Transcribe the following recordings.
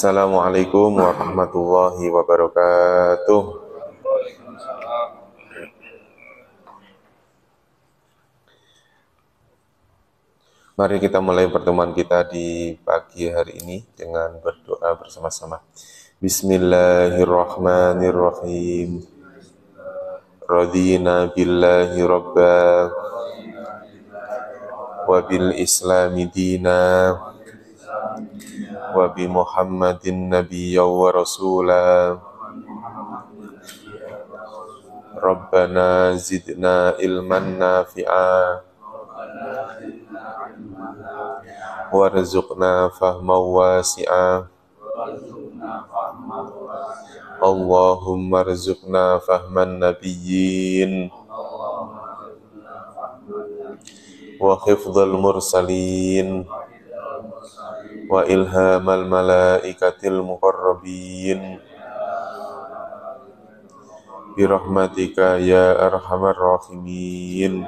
Assalamualaikum warahmatullahi wabarakatuh. Mari kita mulai pertemuan kita di pagi hari ini dengan berdoa bersama-sama. Bismillahirrahmanirrahim. Radina billahi rabba wa bil islami dina wa bi Muhammadin nabiyya wa rasula. Rabbana zidna ilman nafi'a warzuqna fahman wasi'a. Allahumma rzuqna fahman nabiyyin wa hifdzal mursalin wa ilhamal malaikatil muqarrabin birahmatika ya arhamar rahimin.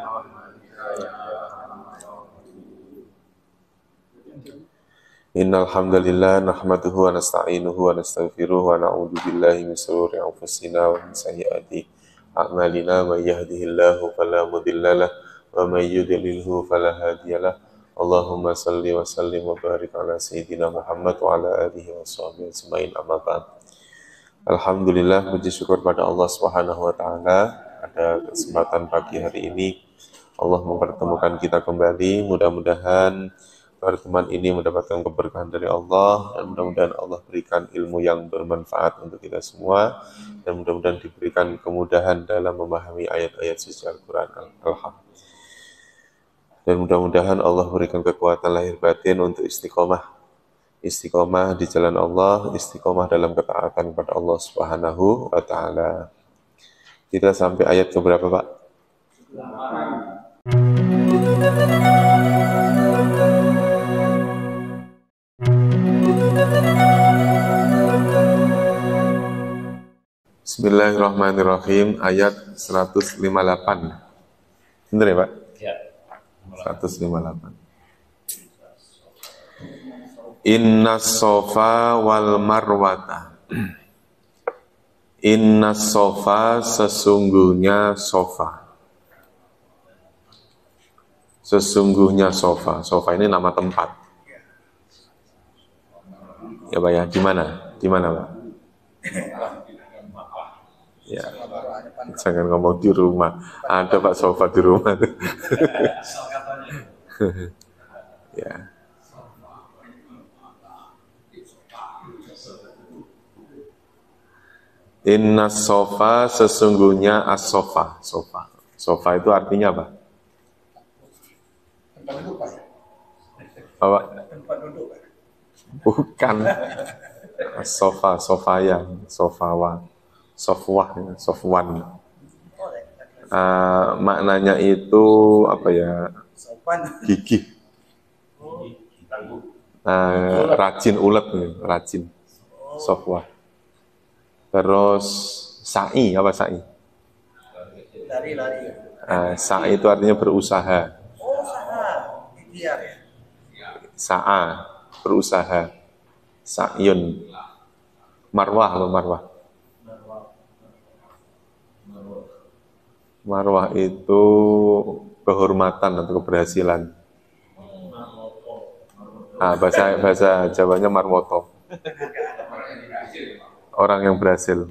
Innal hamdalillah nahmaduhu wa nasta'inuhu wa nastaghfiruhu wa na'udzu billahi min shururi anfusina wa min sayyiati a'malina. May yahdihillahu fala mudhillalah wa may yudlilhu fala hadiyalah. Allahumma salli wa sallim wa barik ala sayyidina Muhammad wa ala alihi wa sahbihi ajmain, amma ba'd. Alhamdulillah, puji syukur pada Allah Subhanahu wa taala, pada kesempatan pagi hari ini Allah mempertemukan kita kembali. Mudah-mudahan pertemuan ini mendapatkan keberkahan dari Allah, dan mudah-mudahan Allah berikan ilmu yang bermanfaat untuk kita semua, dan mudah-mudahan diberikan kemudahan dalam memahami ayat-ayat suci Al-Quran. Dan mudah-mudahan Allah berikan kekuatan lahir batin untuk istiqomah di jalan Allah, istiqomah dalam ketaatan kepada Allah Subhanahu wa taala. Kita sampai ayat keberapa, Pak? Bismillahirrahmanirrahim, ayat 158. Benar ya, Pak? Ya. 158. Innas sofa wal marwata. Innas sofa, sesungguhnya sofa. Sesungguhnya sofa. Sofa ini nama tempat. Ya, Pak ya, di mana? Di mana, Pak? Ya, jangan ngomong di rumah. Ada Pak sofa di rumah. Ya. Inna sofa, sesungguhnya as-sofa. Sofa. Sofa itu artinya apa? Tempat duduk, Pak. Apa? Tempat duduk, Pak. Bukan. As-sofa, sofayan, sofawa, sofwah, sofwan. Maknanya itu apa ya? Gigih. Rajin, ulet, rajin. Sofwah. Terus sa'i, apa sa'i? Lari-lari. Sa'i itu artinya berusaha. Oh, usaha. Ikhtiar ya. Sa'a, berusaha. Sa'yun. Marwah, apa marwah? Marwah itu kehormatan atau keberhasilan. Bahasa Jawanya marwoto. Orang yang berhasil.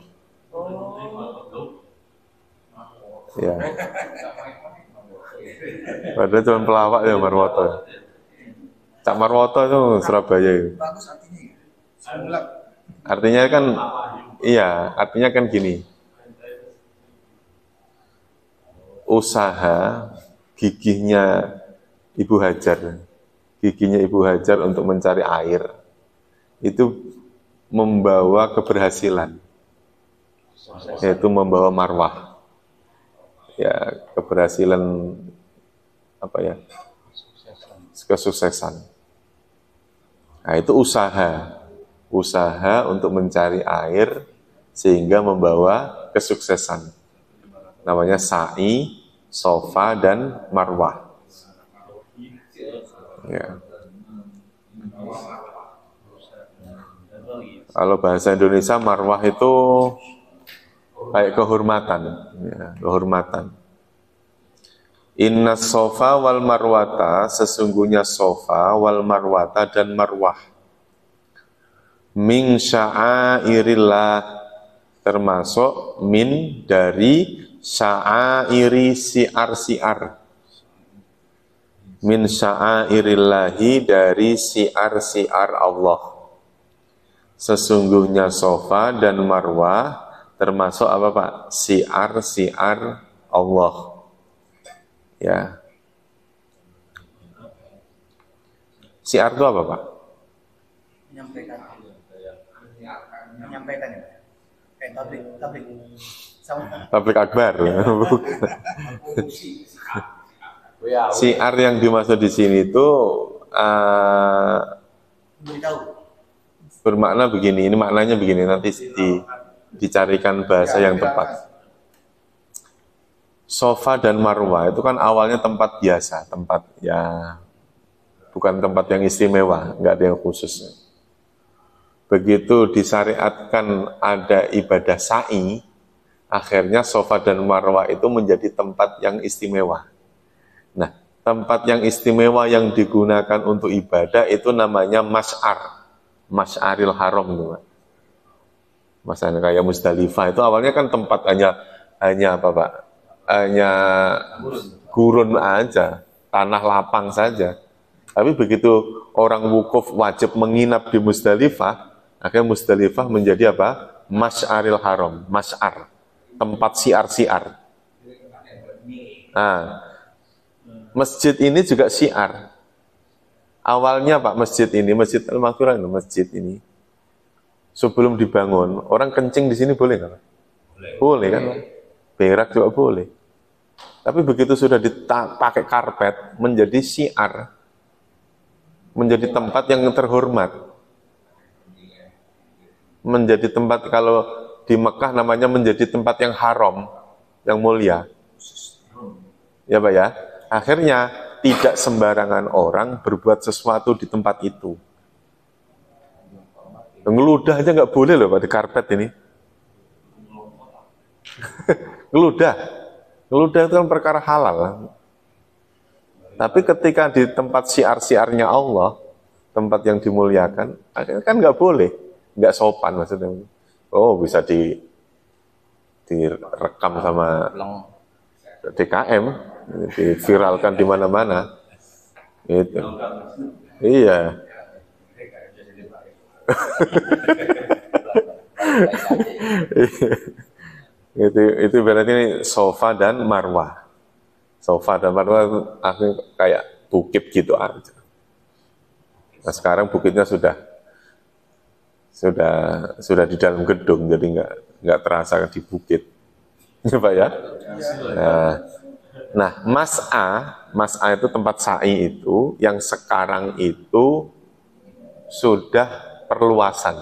Ya. Padahal cuma pelawak ya marwoto. Cak Marwoto itu Surabaya. Bagus artinya. Artinya kan, iya, artinya kan gini. Usaha gigihnya Ibu Hajar untuk mencari air itu membawa keberhasilan, yaitu membawa marwah, ya, keberhasilan, apa ya, kesuksesan. Nah, itu usaha untuk mencari air sehingga membawa kesuksesan. Namanya sa'i, sofa, dan marwah. Ya. Kalau bahasa Indonesia marwah itu kayak kehormatan, ya, kehormatan. Inna sofa wal marwata, sesungguhnya sofa wal marwata dan marwah, min sya'airillah, termasuk min dari sya'airi siar-siar, min sya'airillahi dari siar-siar Allah. Sesungguhnya sofa dan marwah termasuk apa Pak? Siar-siar Allah. Ya. Siar itu apa Pak? Menyampaikan. Menyampaikan ya. Kayak tablik. Sama. Tablik akbar. Siar yang dimaksud di sini itu Memberitahu. bermakna begini. Ini maknanya begini. Nanti dicarikan bahasa yang tepat. Sofa dan marwah itu kan awalnya tempat biasa, tempat ya bukan tempat yang istimewa, nggak ada yang khusus. Begitu disyariatkan ada ibadah sa'i, akhirnya sofa dan marwah itu menjadi tempat yang istimewa. Nah, tempat yang istimewa yang digunakan untuk ibadah itu namanya masy'ar, masy'aril haram, Masalah kayak Musdalifah itu awalnya kan tempat hanya apa Pak? Hanya gurun aja, tanah lapang saja. Tapi begitu orang wukuf wajib menginap di Musdalifah, akhirnya Musdalifah menjadi apa? Masy'aril haram, masy'ar, tempat siar-siar. Nah, masjid ini juga siar. Awalnya Pak, masjid ini, Masjid Al-Maghfirah, masjid ini sebelum dibangun, orang kencing di sini boleh nggak? Boleh kan? Berak juga boleh. Tapi begitu sudah dipakai karpet, menjadi syiar, menjadi tempat yang terhormat, menjadi tempat, kalau di Mekah namanya menjadi tempat yang haram, yang mulia, ya Pak ya. Akhirnya tidak sembarangan orang berbuat sesuatu di tempat itu. Ngeludah aja nggak boleh loh Pak di karpet ini. Ngeludah itu kan perkara halal. Tapi ketika di tempat siar-siarnya Allah, tempat yang dimuliakan, akhirnya kan nggak boleh, nggak sopan maksudnya. Oh bisa direkam sama DKM, diviralkan di mana-mana. Itu. Iya. itu berarti sofa dan marwah. Sofa dan marwah akhirnya kayak bukit gitu aja. Nah sekarang bukitnya sudah di dalam gedung, jadi nggak terasa di bukit, ya Pak ya. Nah mas'a itu tempat sa'i itu yang sekarang itu sudah perluasan.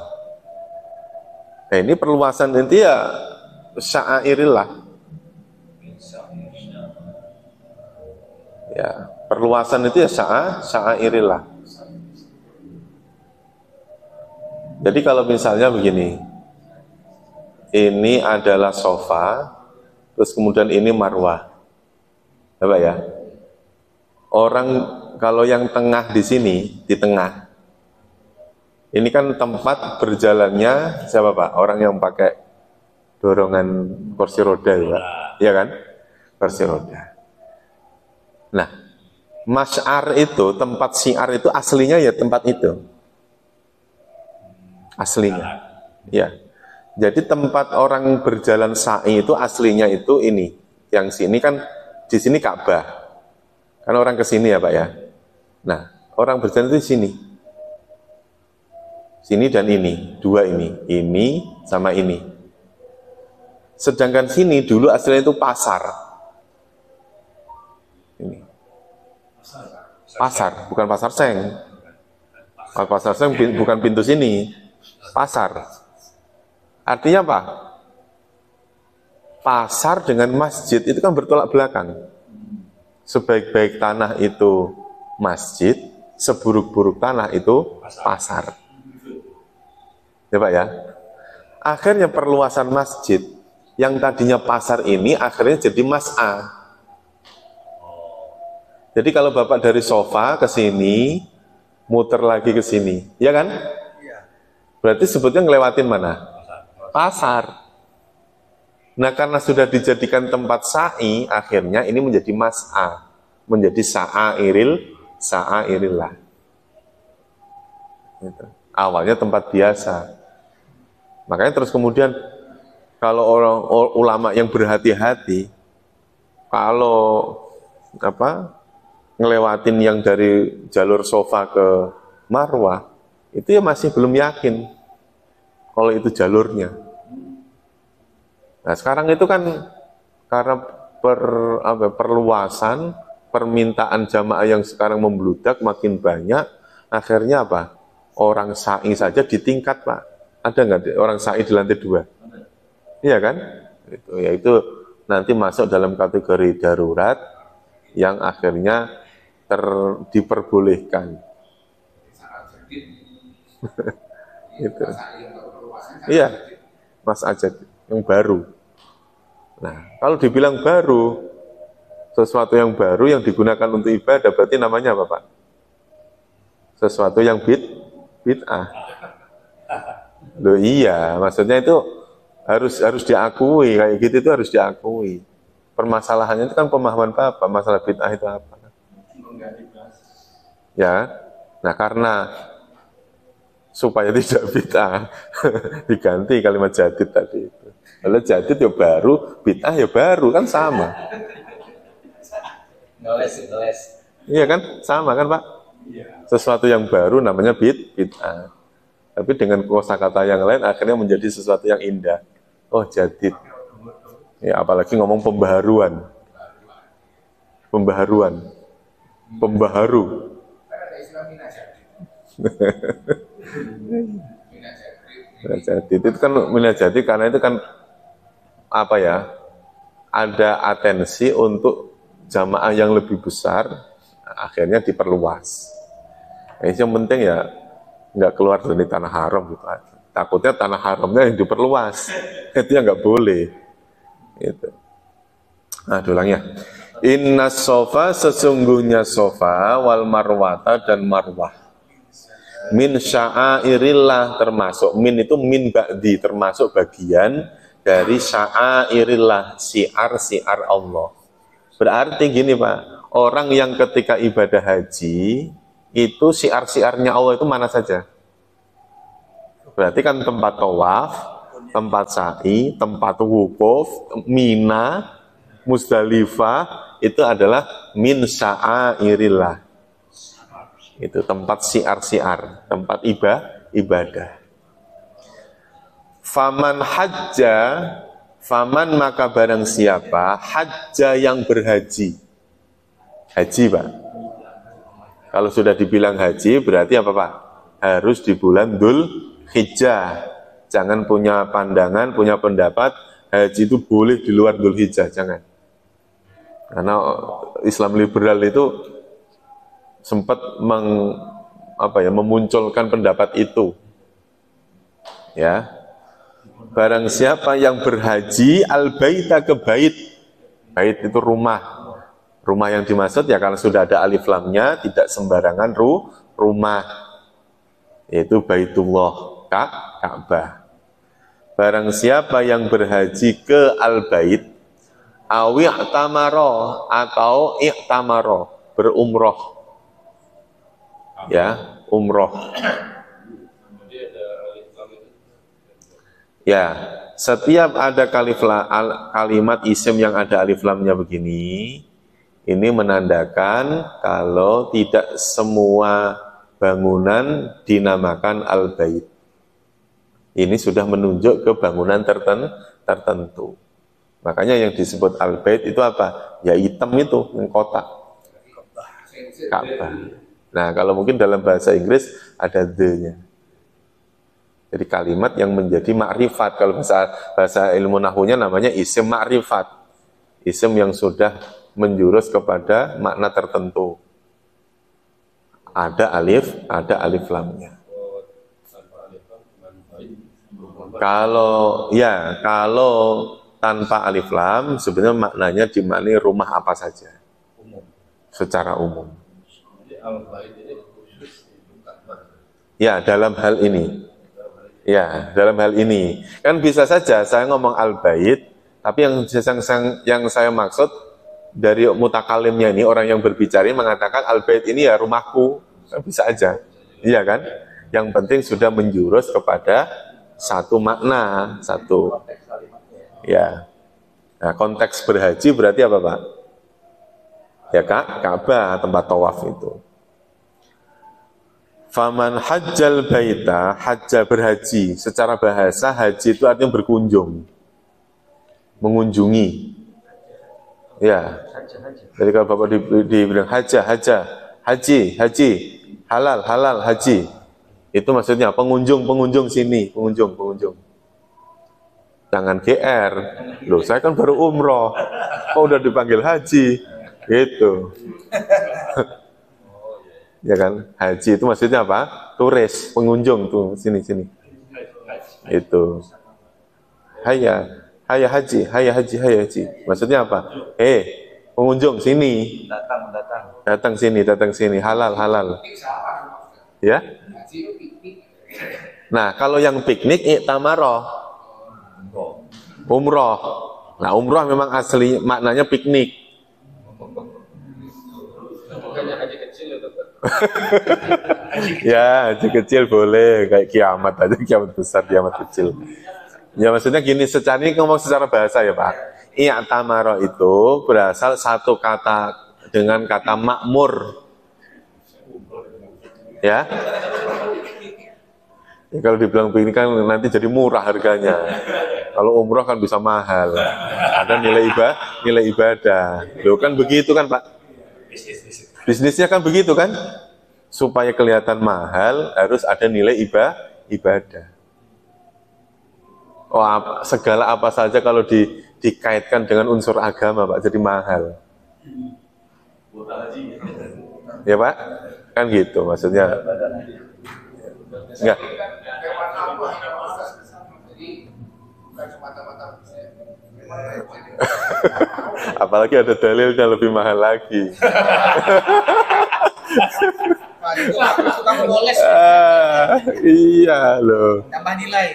Nah ini perluasan itu ya sya'airillah. Ya, perluasan itu ya sya'airillah. Jadi kalau misalnya begini, ini adalah sofa, terus kemudian ini marwah, apa ya? Orang kalau yang tengah di sini, di tengah, ini kan tempat berjalannya siapa Pak? Orang yang pakai dorongan kursi roda, ya Pak? Iya kan? Kursi roda. Nah, masy'ar itu, tempat syiar itu aslinya ya tempat itu. Aslinya. Ya. Jadi tempat orang berjalan sa'i itu aslinya itu ini. Yang sini kan, di sini Ka'bah. Kan orang ke sini ya Pak ya. Nah, orang berjalan itu di sini. Sini dan ini, dua ini sama ini. Sedangkan sini dulu aslinya itu pasar. Ini. Pasar, bukan pasar seng. Kalau pasar seng bukan pintu sini, pasar. Artinya apa? Pasar dengan masjid itu kan bertolak belakang. Sebaik-baik tanah itu masjid, seburuk-buruk tanah itu pasar. Ya Pak ya. Akhirnya perluasan masjid yang tadinya pasar ini akhirnya jadi mas'a. Jadi kalau Bapak dari sofa ke sini, muter lagi ke sini, ya kan? Iya. Berarti sebetulnya ngelewatin mana? Pasar. Nah karena sudah dijadikan tempat sa'i, akhirnya ini menjadi mas'a, menjadi sa'airillah. Gitu. Awalnya tempat biasa. Makanya terus kemudian kalau orang ulama yang berhati-hati, kalau ngelewatin yang dari jalur sofa ke Marwah, itu ya masih belum yakin kalau itu jalurnya. Nah sekarang itu kan karena perluasan permintaan jamaah yang sekarang membludak makin banyak, akhirnya apa? Orang sa'i saja ditingkat Pak. Ada nggak orang sa'i di lantai 2? Iya kan? Itu nanti masuk dalam kategori darurat yang akhirnya diperbolehkan. Itu. Iya, Mas Ajad yang baru. Nah, kalau dibilang baru, sesuatu yang baru yang digunakan untuk ibadah, berarti namanya apa Pak? Sesuatu yang bid'ah. Loh iya, maksudnya itu harus diakui, kayak gitu itu harus diakui. Permasalahannya itu kan pemahaman Bapak, masalah bid'ah itu apa? Ya, nah karena supaya tidak bid'ah, diganti kalimat jadid tadi itu. Kalau jadid ya baru, bid'ah ya baru, kan sama. Iya kan, sama kan Pak? Sesuatu yang baru namanya bid'ah. Tapi dengan kosakata yang lain akhirnya menjadi sesuatu yang indah. Oh jadid. Ya apalagi ngomong pembaharuan. Pembaharu. Minajadid itu kan minajadid karena itu kan apa ya? Ada atensi untuk jamaah yang lebih besar, akhirnya diperluas. Yang penting ya nggak keluar dari tanah haram gitu aja. Takutnya tanah haramnya yang diperluas, itu yang nggak boleh. Gitu. Nah, ulangnya. Inna sofa sesungguhnya sofa wal marwata dan marwah. Min sya'airillah termasuk min itu min ba'di termasuk bagian dari sya'airillah siar Allah. Berarti gini Pak, orang yang ketika ibadah haji itu siar-siarnya Allah itu mana saja? Berarti kan tempat tawaf, tempat sa'i, tempat wukuf, Mina, Musdalifah itu adalah min sya'airillah. Itu tempat siar-siar, tempat ibadah. Faman hajja, faman maka barang siapa hajja yang berhaji. Haji Pak. Kalau sudah dibilang haji berarti apa Pak? Harus di bulan Dzul Hijjah. Jangan punya pandangan, punya pendapat haji itu boleh di luar Dzul Hijjah, jangan. Karena Islam liberal itu sempat memunculkan pendapat itu. Ya. Barang siapa yang berhaji al-baita ke bait. Bait itu rumah. Rumah yang dimaksud ya kalau sudah ada alif lamnya tidak sembarangan rumah. Yaitu Baitullah, Ka'bah. Barang siapa yang berhaji ke al-bait awi i'tamaro atau i'tamaro berumroh. Ya, umroh. Ya, setiap ada kalimat isim yang ada alif lamnya begini, ini menandakan kalau tidak semua bangunan dinamakan al-bait. Ini sudah menunjuk ke bangunan tertentu. Makanya yang disebut al-bait itu apa? Ya hitam itu, yang kotak. Ka'bah. Nah, kalau mungkin dalam bahasa Inggris ada the-nya. Jadi kalimat yang menjadi makrifat. Kalau bahasa ilmu nahwunya namanya isim makrifat. Isim yang sudah menjurus kepada makna tertentu. Ada alif lamnya. Kalau tanpa alif lam sebenarnya maknanya dimaknai rumah apa saja secara umum. Ya, dalam hal ini. Ya, dalam hal ini. Kan bisa saja saya ngomong al-bait, tapi yang saya maksud dari mutakalimnya ini, orang yang berbicara mengatakan al-bait ini ya rumahku. Bisa aja. Iya kan? Yang penting sudah menjurus kepada satu makna, satu. Ya. Nah, konteks berhaji berarti apa, Pak? Ya, Ka'bah, tempat tawaf itu. Faman hajjal baita, hajjal berhaji. Secara bahasa haji itu artinya berkunjung, mengunjungi. Ya. Jadi kalau Bapak dibilang haji, halal, haji. Itu maksudnya pengunjung sini, pengunjung. Jangan GR. Loh, saya kan baru umroh. Kok udah dipanggil haji? Gitu. Ya kan, haji itu maksudnya apa? Turis, pengunjung tuh sini. Itu. Hayya haji. Maksudnya apa? Pengunjung sini. Datang sini. Halal. Ya. Nah, kalau yang piknik i'tamaroh. Umroh. Nah, umroh memang asli maknanya piknik. Ya, haji kecil boleh, kayak kiamat aja, kiamat besar, kiamat kecil. Ya maksudnya gini, ini ngomong secara bahasa ya Pak. I'tamaro itu berasal satu kata dengan kata makmur. Ya. Kalau dibilang begini kan nanti jadi murah harganya. Kalau umroh kan bisa mahal. Ada nilai ibadah. Loh kan begitu kan Pak? Bisnisnya kan begitu kan? Supaya kelihatan mahal harus ada nilai ibadah. Oh, segala apa saja kalau dikaitkan dengan unsur agama Pak jadi mahal. Ya Pak? Kan gitu maksudnya. Enggak. Apalagi ada dalilnya lebih mahal lagi. Iya loh. Tambah nilai.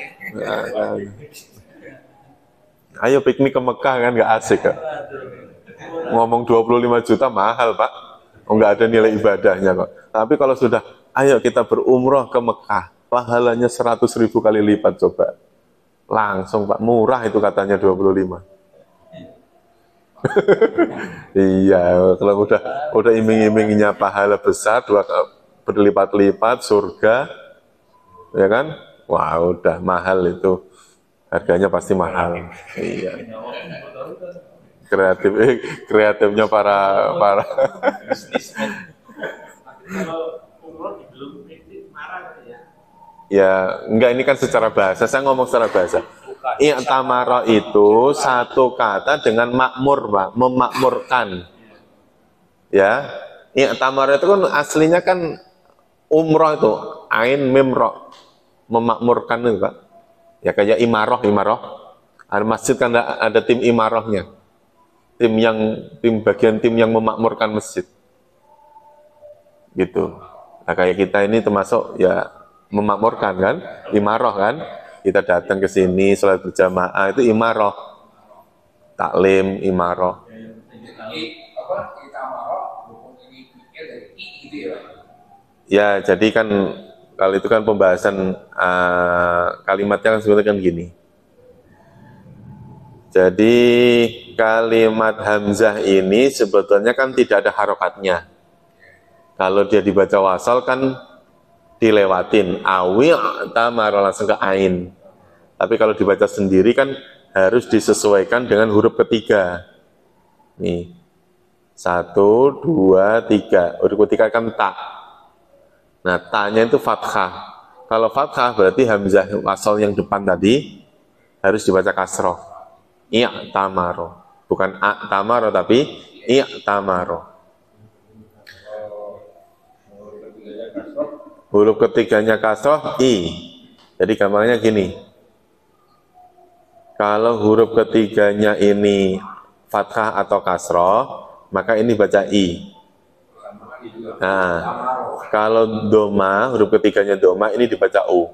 Ayo piknik ke Mekah kan nggak asik Kak. Ngomong 25 juta mahal Pak. Nggak ada nilai ibadahnya kok. Tapi kalau sudah, ayo kita berumroh ke Mekah, pahalanya 100.000 kali lipat coba. Langsung Pak, murah itu katanya 25. Iya, kalau udah iming-imingnya pahala besar, berlipat-lipat surga, ya kan? Wah, udah mahal itu. Harganya pasti mahal. Iya. Kreatifnya para ya, enggak, ini kan secara bahasa. Saya ngomong secara bahasa. I'tamaro itu satu kata dengan makmur, Pak, memakmurkan. Ya. I'tamaro itu kan aslinya kan umroh itu, ain mim ro, memakmurkan itu, Pak. Ya kayak imaroh. Ada masjid kan ada tim imarohnya. Bagian tim yang memakmurkan masjid. Gitu. Nah, kayak kita ini termasuk ya memakmurkan kan, imaroh kan. Kita datang ke sini sholat berjamaah itu imaroh, taklim imaroh. Ya jadi kan kalau itu kan pembahasan kalimatnya kan sebenarnya kan gini. Jadi kalimat hamzah ini sebetulnya kan tidak ada harokatnya. Kalau dia dibaca wasal kan dilewatin awi tamaro langsung ke ain. Tapi kalau dibaca sendiri kan harus disesuaikan dengan huruf ketiga. Nih. 1, 2, 3. Huruf ketiga kan ta. Nah, ta-nya itu fathah. Kalau fathah berarti hamzah wasal yang depan tadi harus dibaca kasroh. I'tamaro. Bukan a'tamaro tapi i'tamaro. Huruf ketiganya kasroh i. Jadi gambarnya gini. Kalau huruf ketiganya ini fathah atau kasroh, maka ini baca i. Nah, kalau doma, huruf ketiganya doma, ini dibaca u.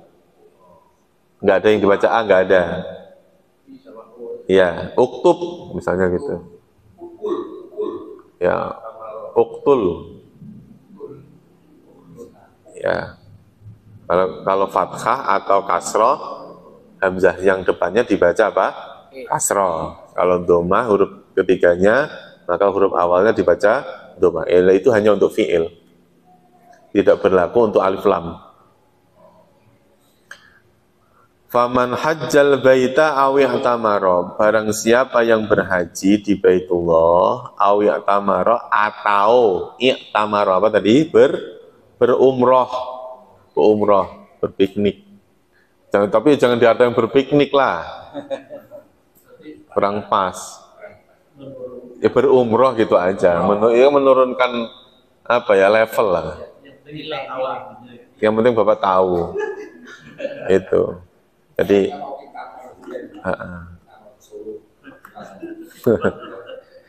Nggak ada yang dibaca a, nggak ada. Ya, uktub misalnya gitu. Ya, uktul. Ya, kalau fathah atau kasroh, hamzah yang depannya dibaca apa? Kasroh. Kalau doma huruf ketiganya, maka huruf awalnya dibaca doma. Itu hanya untuk fi'il. Tidak berlaku untuk alif lam. Faman hajjal baita awi i'tamara, barang siapa yang berhaji di Baitullah awi i'tamara atau i'tamara apa tadi? Berumroh, berpiknik. Tapi jangan diartikan berpiknik lah. Kurang pas. Ya berumroh gitu aja. Menurunkan apa ya, level lah. Yang penting Bapak tahu. Itu. Jadi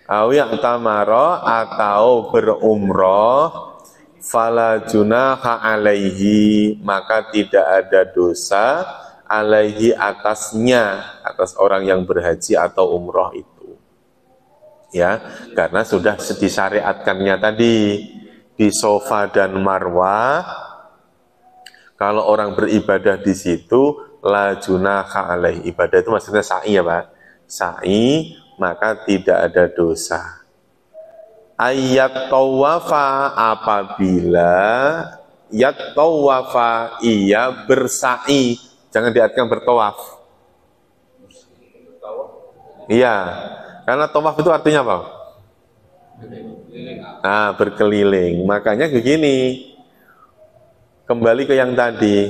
awi i'tamara atau berumroh fala junaha alaihi, maka tidak ada dosa alaihi atasnya, atas orang yang berhaji atau umroh itu. Ya, karena sudah disyariatkannya tadi di Safa dan Marwah. Kalau orang beribadah di situ la junaha alaihi, ibadah itu maksudnya sa'i ya Pak, sa'i, maka tidak ada dosa. Ayat tawafa, apabila yat tawafa ia bersa'i, jangan diartikan bertawaf. Iya, karena tawaf itu artinya apa? Nah, berkeliling. Makanya begini, kembali ke yang tadi,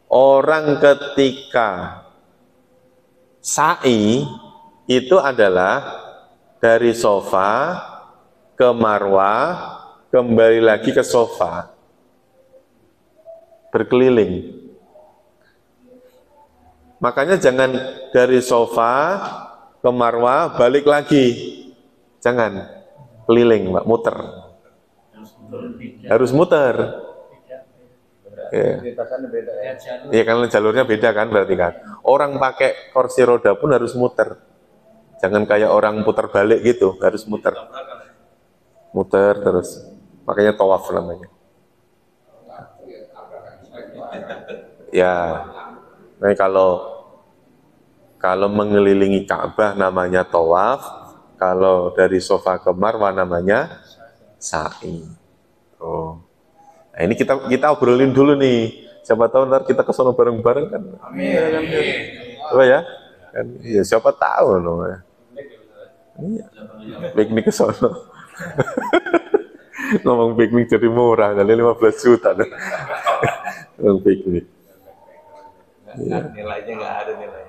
orang ketika sa'i itu adalah dari Safa ke Marwah, kembali lagi ke Safa, berkeliling. Makanya jangan dari Safa ke Marwah balik lagi, jangan keliling, Mbak, muter. Harus muter. Ya. Iya, karena jalurnya beda kan, berarti kan. Orang pakai kursi roda pun harus muter. Jangan kayak orang putar balik gitu, harus muter. Muter terus. Makanya tawaf namanya. Ya. Nah, kalau mengelilingi Ka'bah namanya tawaf, kalau dari Safa ke Marwah namanya sa'i. Oh. Nah, ini kita obrolin dulu nih. Siapa tahu ntar kita ke sono bareng-bareng kan. Amin. Apa ya? Kan ya siapa tahu loh. Iya. Piknik ke sono. Ngomong piknik jadi murah, kali 15 juta. Ngomong piknik. Nilainya nggak ada nilai.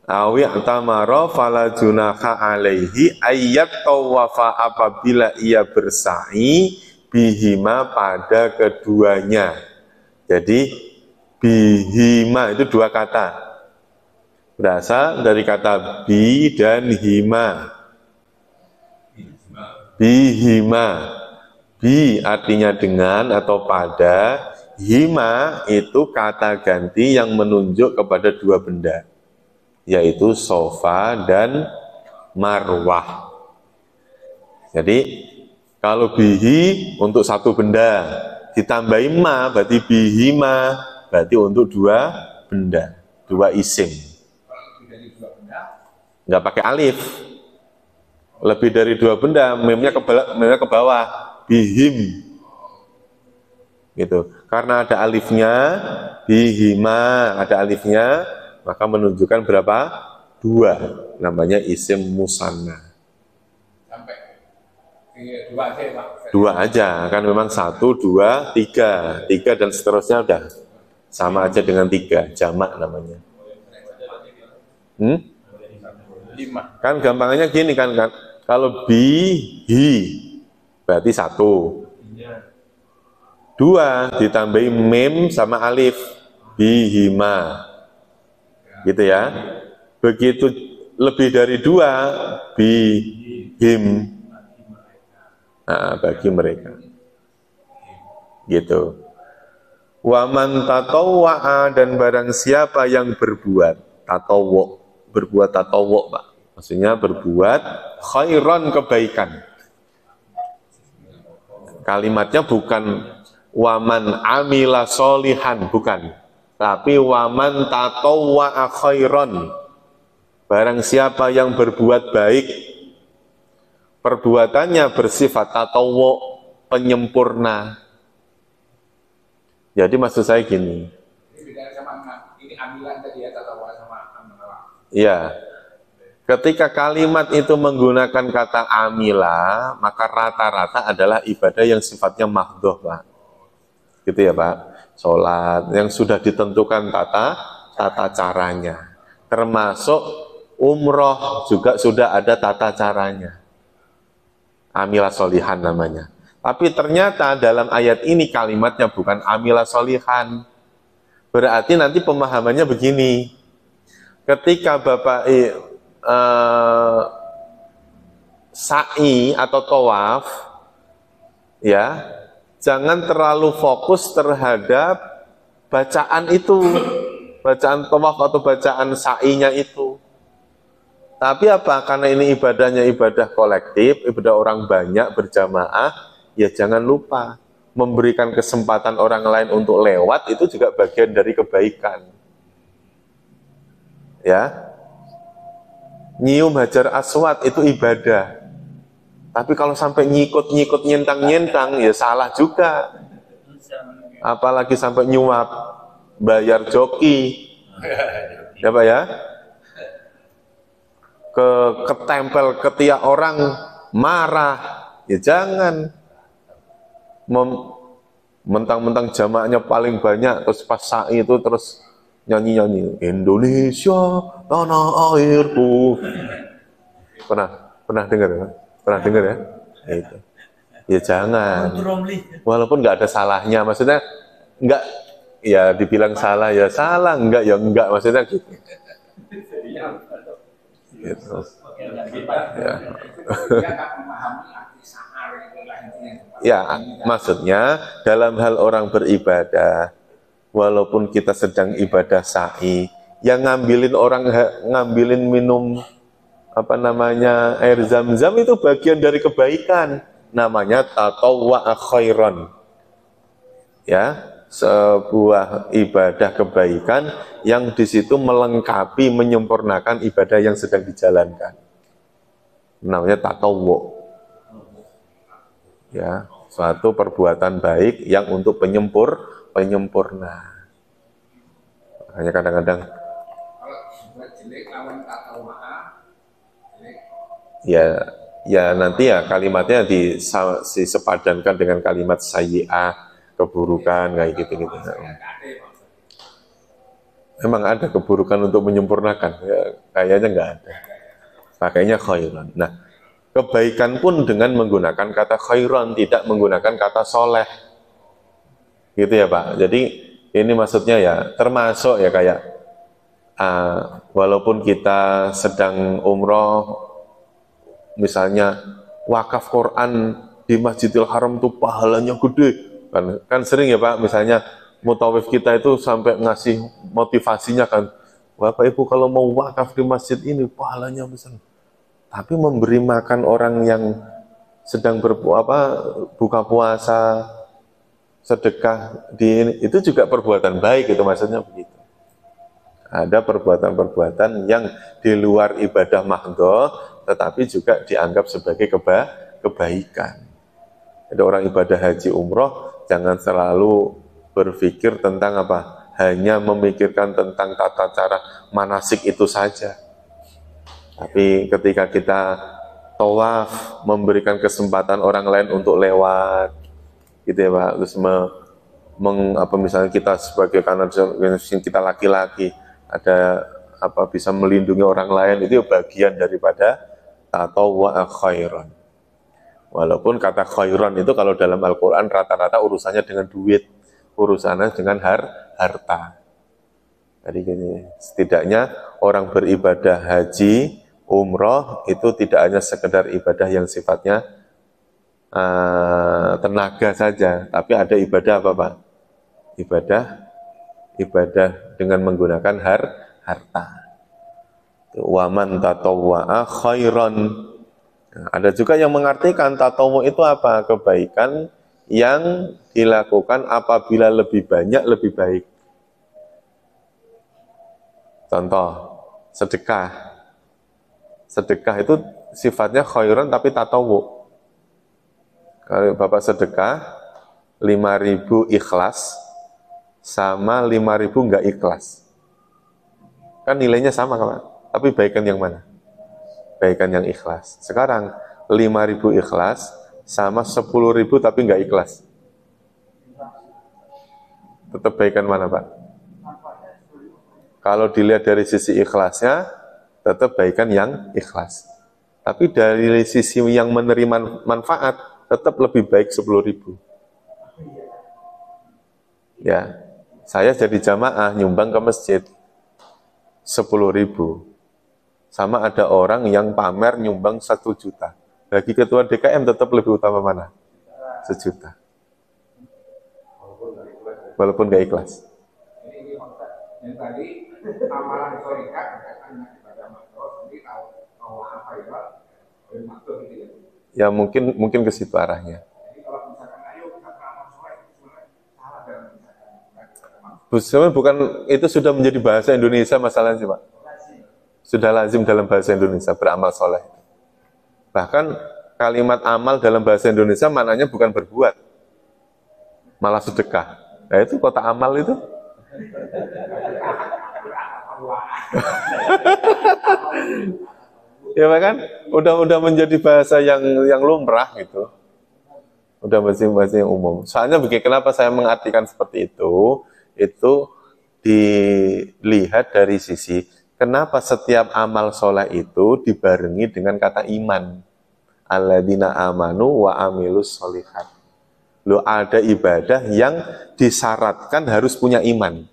Awi i'tamara fala junaha alaihi ayyat tawafa, apabila ia bersa'i bihima pada keduanya. Jadi bihima itu dua kata, berasal dari kata bi dan hima. Bihima, bi artinya dengan atau pada, hima itu kata ganti yang menunjuk kepada dua benda, yaitu Safa dan Marwah. Jadi kalau bihi untuk satu benda, ditambahi ma berarti bihima, berarti untuk dua benda, dua isim. Nggak pakai alif. Lebih dari dua benda, memnya ke bawah, bihim. Gitu. Karena ada alifnya, bihima, ada alifnya, maka menunjukkan berapa? Dua. Namanya isim musanna. Dua aja, kan memang 1, 2, 3. 3 dan seterusnya udah sama aja dengan 3, jamak namanya. Kan gampangnya gini kan, kalau bihi berarti 1. 2 ditambahi mim sama alif, bihima. Gitu ya. Begitu lebih dari dua, bihim, nah, bagi mereka. Gitu. Waman tatawwa'a, dan barang siapa yang berbuat tatawwu, berbuat tatawwu, Pak. Maksudnya berbuat khairan, kebaikan. Kalimatnya bukan waman amila solihan, bukan. Tapi waman tatawwa'a khairan. Barang siapa yang berbuat baik, perbuatannya bersifat tatawwu, penyempurna. Jadi maksud saya gini. Ini beda sama ini amilan tadi ya, tatawwa sama amalan. Ya, ketika kalimat itu menggunakan kata amila, maka rata-rata adalah ibadah yang sifatnya mahdhoh, Pak. Gitu ya, Pak. Sholat yang sudah ditentukan tata caranya. Termasuk umroh juga sudah ada tata caranya. Amila solihan namanya. Tapi ternyata dalam ayat ini kalimatnya bukan amila solihan. Berarti nanti pemahamannya begini. Ketika Bapak sa'i atau tawaf, ya, jangan terlalu fokus terhadap bacaan itu, bacaan tawaf atau bacaan sa'inya itu. Tapi apa? Karena ini ibadahnya ibadah kolektif, ibadah orang banyak berjamaah, ya jangan lupa memberikan kesempatan orang lain untuk lewat, itu juga bagian dari kebaikan. Ya, nyium hajar aswad itu ibadah. Tapi kalau sampai nyikut-nyikut, nyentang-nyentang, ya salah juga. Apalagi sampai nyuap, bayar joki, ya Pak ya, ketempel ketiak orang, marah, ya jangan. Mentang-mentang jamaahnya paling banyak, terus pas sa'i itu terus nyanyi-nyanyi Indonesia tanah airku. Pernah dengar ya? Pernah dengar ya? Itu. Ya jangan. Walaupun nggak ada salahnya, maksudnya nggak, ya dibilang salah ya salah, enggak ya enggak, maksudnya gitu. Gitu. Ya. Ya, maksudnya dalam hal orang beribadah, walaupun kita sedang ibadah sa'i, yang ngambilin minum air zam-zam itu bagian dari kebaikan, namanya tatawwa khairan. Ya, sebuah ibadah kebaikan yang di situ melengkapi, menyempurnakan ibadah yang sedang dijalankan. Namanya tatawwu. Ya, suatu perbuatan baik yang untuk penyempurna. Makanya kadang-kadang ya nanti ya kalimatnya disepadankan dengan kalimat sayyi'ah, keburukan kayak gitu-gitu. Memang ada keburukan untuk menyempurnakan, ya, kayaknya nggak ada. Pakainya khairan. Nah, kebaikan pun dengan menggunakan kata khairan, tidak menggunakan kata soleh. Gitu ya Pak. Jadi ini maksudnya ya, termasuk ya kayak walaupun kita sedang umroh, misalnya wakaf Quran di Masjidil Haram itu pahalanya gede. Kan sering ya Pak, misalnya mutawif kita itu sampai ngasih motivasinya kan, Bapak Ibu kalau mau wakaf di masjid ini pahalanya besar. Tapi memberi makan orang yang sedang buka puasa, sedekah itu juga perbuatan baik, itu maksudnya begitu. Ada perbuatan-perbuatan yang di luar ibadah mahdhoh, tetapi juga dianggap sebagai kebaikan. Jadi orang ibadah haji umroh jangan selalu berpikir tentang hanya memikirkan tentang tata cara manasik itu saja. Tapi ketika kita tawaf, memberikan kesempatan orang lain untuk lewat, gitu ya Pak. Terus misalnya kita sebagai karena kita laki-laki ada bisa melindungi orang lain, itu bagian daripada tatawwa khairan. Walaupun kata khairan itu kalau dalam Al-Quran rata-rata urusannya dengan duit, urusannya dengan harta. Jadi gini, setidaknya orang beribadah haji umroh itu tidak hanya sekedar ibadah yang sifatnya tenaga saja, tapi ada ibadah apa Pak? Ibadah dengan menggunakan harta. Waman tatawwa'a khairan. Nah, ada juga yang mengartikan tatawu itu apa? Kebaikan yang dilakukan apabila lebih banyak lebih baik. Contoh, sedekah. Sedekah itu sifatnya khairan tapi tatawu. Kalau Bapak sedekah 5.000 ikhlas sama 5.000 enggak ikhlas. Kan nilainya sama kan? Tapi baikan yang mana? Baikan yang ikhlas. Sekarang 5.000 ikhlas sama 10.000 tapi enggak ikhlas. Tetap baikan mana Pak? Kalau dilihat dari sisi ikhlasnya, tetap baikan yang ikhlas. Tapi dari sisi yang menerima manfaat, tetap lebih baik 10.000. Ya, saya jadi jamaah nyumbang ke masjid 10.000. Sama ada orang yang pamer nyumbang 1 juta. Bagi ketua DKM tetap lebih utama mana? 1 juta. Walaupun gak ikhlas. Ini yang tadi amalan syarikat hanya kepada makro, nanti tahu apa ya, oleh makro gitu ya. Ya mungkin ke situ arahnya. Jadi kalau misalkan ayo kita beramal soleh itu sebenarnya salah dalam misalkan. Sebenarnya bukan, itu sudah menjadi bahasa Indonesia masalahnya sih Pak. Sudah lazim dalam bahasa Indonesia beramal soleh. Bahkan kalimat amal dalam bahasa Indonesia maknanya bukan berbuat, malah sedekah. Nah itu kota amal itu. Ya kan? Udah menjadi bahasa yang lumrah gitu. Udah bahasa yang umum. Soalnya begini, kenapa saya mengartikan seperti itu? Itu dilihat dari sisi kenapa setiap amal soleh itu dibarengi dengan kata iman. Alladzina amanu wa amilus sholihat. Loh, ada ibadah yang disyaratkan harus punya iman.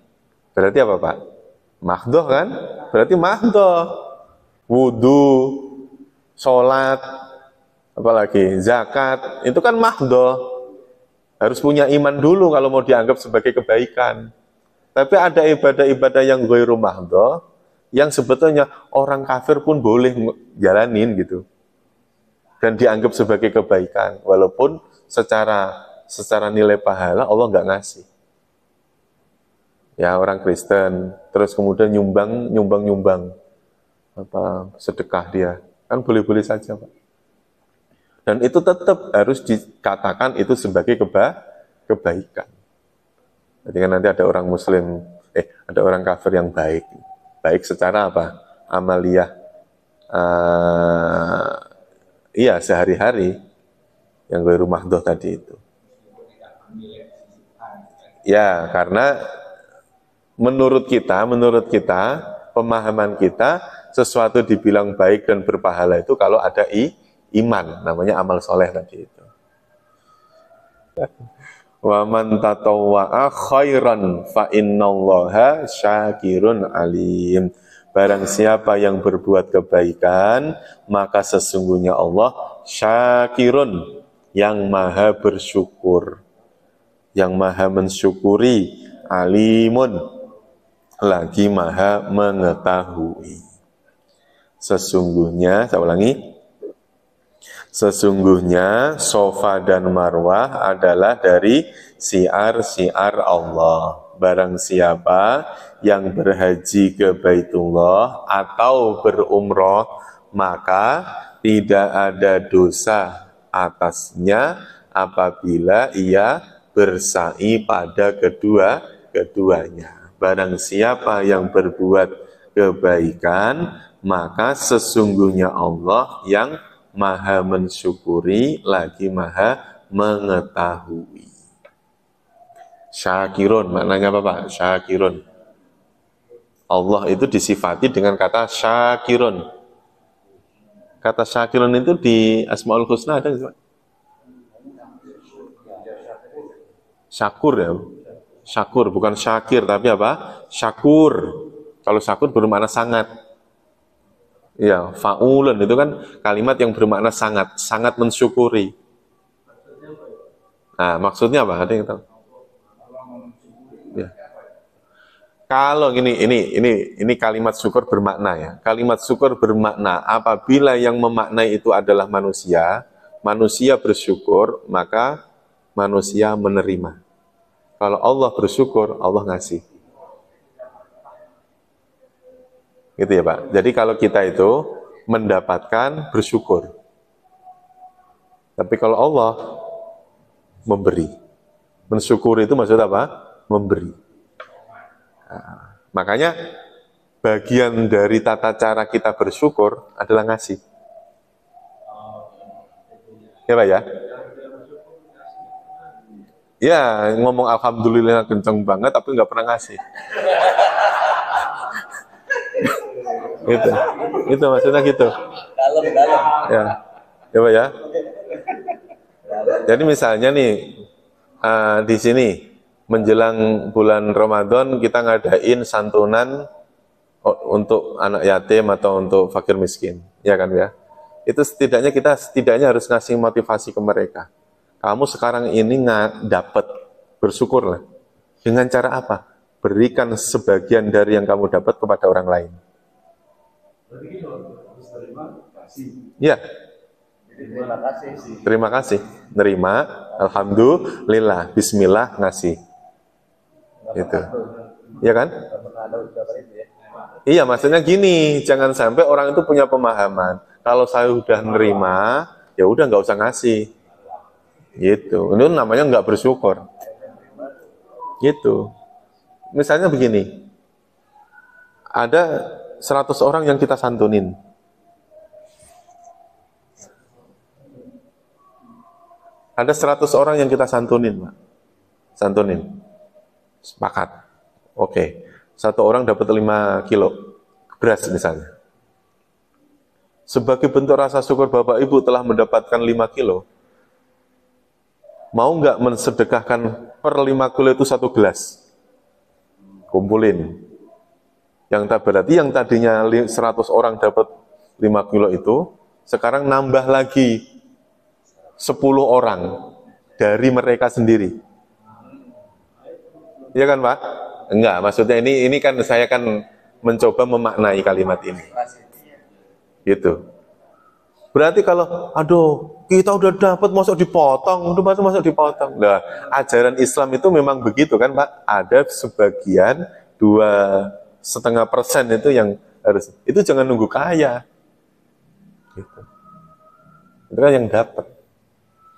Berarti apa Pak? Mahdoh kan? Berarti mahdoh. Wudu, sholat, apalagi zakat, itu kan mahdoh. Harus punya iman dulu kalau mau dianggap sebagai kebaikan. Tapi ada ibadah-ibadah yang ghairu mahdoh, yang sebetulnya orang kafir pun boleh jalanin gitu. Dan dianggap sebagai kebaikan. Walaupun secara nilai pahala Allah nggak ngasih. Ya orang Kristen, terus kemudian nyumbang apa sedekah dia, kan boleh-boleh saja Pak. Dan itu tetap harus dikatakan itu sebagai kebaikan. Jadi kan nanti ada orang Muslim, ada orang kafir yang baik secara apa? Amaliyah, iya sehari-hari yang gue rumah doh tadi itu. Ya karena menurut kita, pemahaman kita, sesuatu dibilang baik dan berpahala itu kalau ada iman, namanya amal soleh tadi itu. Wa man tatawwa'a khairan fa innallaha syakirun alim. Barang siapa yang berbuat kebaikan, maka sesungguhnya Allah syakirun, yang maha bersyukur, yang maha mensyukuri, alimun, lagi maha mengetahui. Sesungguhnya, saya ulangi, sesungguhnya Sofa dan Marwah adalah dari siar-siar Allah. Barang siapa yang berhaji ke Baitullah atau berumroh, maka tidak ada dosa atasnya apabila ia bersa'i pada keduanya. Barang siapa yang berbuat kebaikan, maka sesungguhnya Allah yang maha mensyukuri lagi maha mengetahui. Syakirun, maknanya apa Pak? Syakirun. Allah itu disifati dengan kata syakirun. Kata syakirun itu di Asmaul Husna ada nggak Pak? Syakur ya. Syakur, bukan syakir, tapi apa? Syakur. Kalau syakur bermakna sangat. Ya, faulun itu kan kalimat yang bermakna sangat, sangat mensyukuri. Nah, maksudnya apa? Ada yang tahu? Ya. Kalau ini kalimat syukur bermakna ya. Kalimat syukur bermakna apabila yang memaknai itu adalah manusia, manusia bersyukur, maka manusia menerima. Kalau Allah bersyukur, Allah ngasih. Gitu ya Pak. Jadi kalau kita itu mendapatkan bersyukur. Tapi kalau Allah memberi. Mensyukuri itu maksud apa? Memberi. Nah, makanya bagian dari tata cara kita bersyukur adalah ngasih. Ya Pak ya? Ya, ngomong alhamdulillah kenceng banget tapi nggak pernah ngasih. Itu maksudnya gitu. Ya, ya Pak ya. Jadi misalnya nih di sini menjelang bulan Ramadan kita ngadain santunan untuk anak yatim atau untuk fakir miskin, ya kan ya. Itu kita setidaknya harus ngasih motivasi ke mereka. Kamu sekarang ini nggak dapat, bersyukurlah. Dengan cara apa? Berikan sebagian dari yang kamu dapat kepada orang lain. Ya. Terima kasih. Nerima, alhamdulillah, bismillah, ngasih. Itu. Iya kan? Iya, maksudnya gini, jangan sampai orang itu punya pemahaman. Kalau saya udah nerima, ya udah nggak usah ngasih. Gitu. Itu namanya nggak bersyukur. Gitu. Misalnya begini, ada 100 orang yang kita santunin. Ada 100 orang yang kita santunin, Pak. Santunin. Sepakat. Oke. Satu orang dapat 5 kilo beras misalnya. Sebagai bentuk rasa syukur Bapak Ibu telah mendapatkan 5 kilo, mau nggak mensedekahkan per 5 kilo itu 1 gelas? Kumpulin. Berarti yang tadinya 100 orang dapat 5 kilo itu, sekarang nambah lagi 10 orang dari mereka sendiri. Iya kan Pak? Enggak, maksudnya ini kan saya kan mencoba memaknai kalimat ini. Gitu. Berarti kalau, aduh, kita udah dapat masuk dipotong, udah masuk dipotong. Nah, ajaran Islam itu memang begitu kan Pak? Ada sebagian 2,5% itu yang harus, itu jangan nunggu kaya. Gitu. Itu kan yang dapat.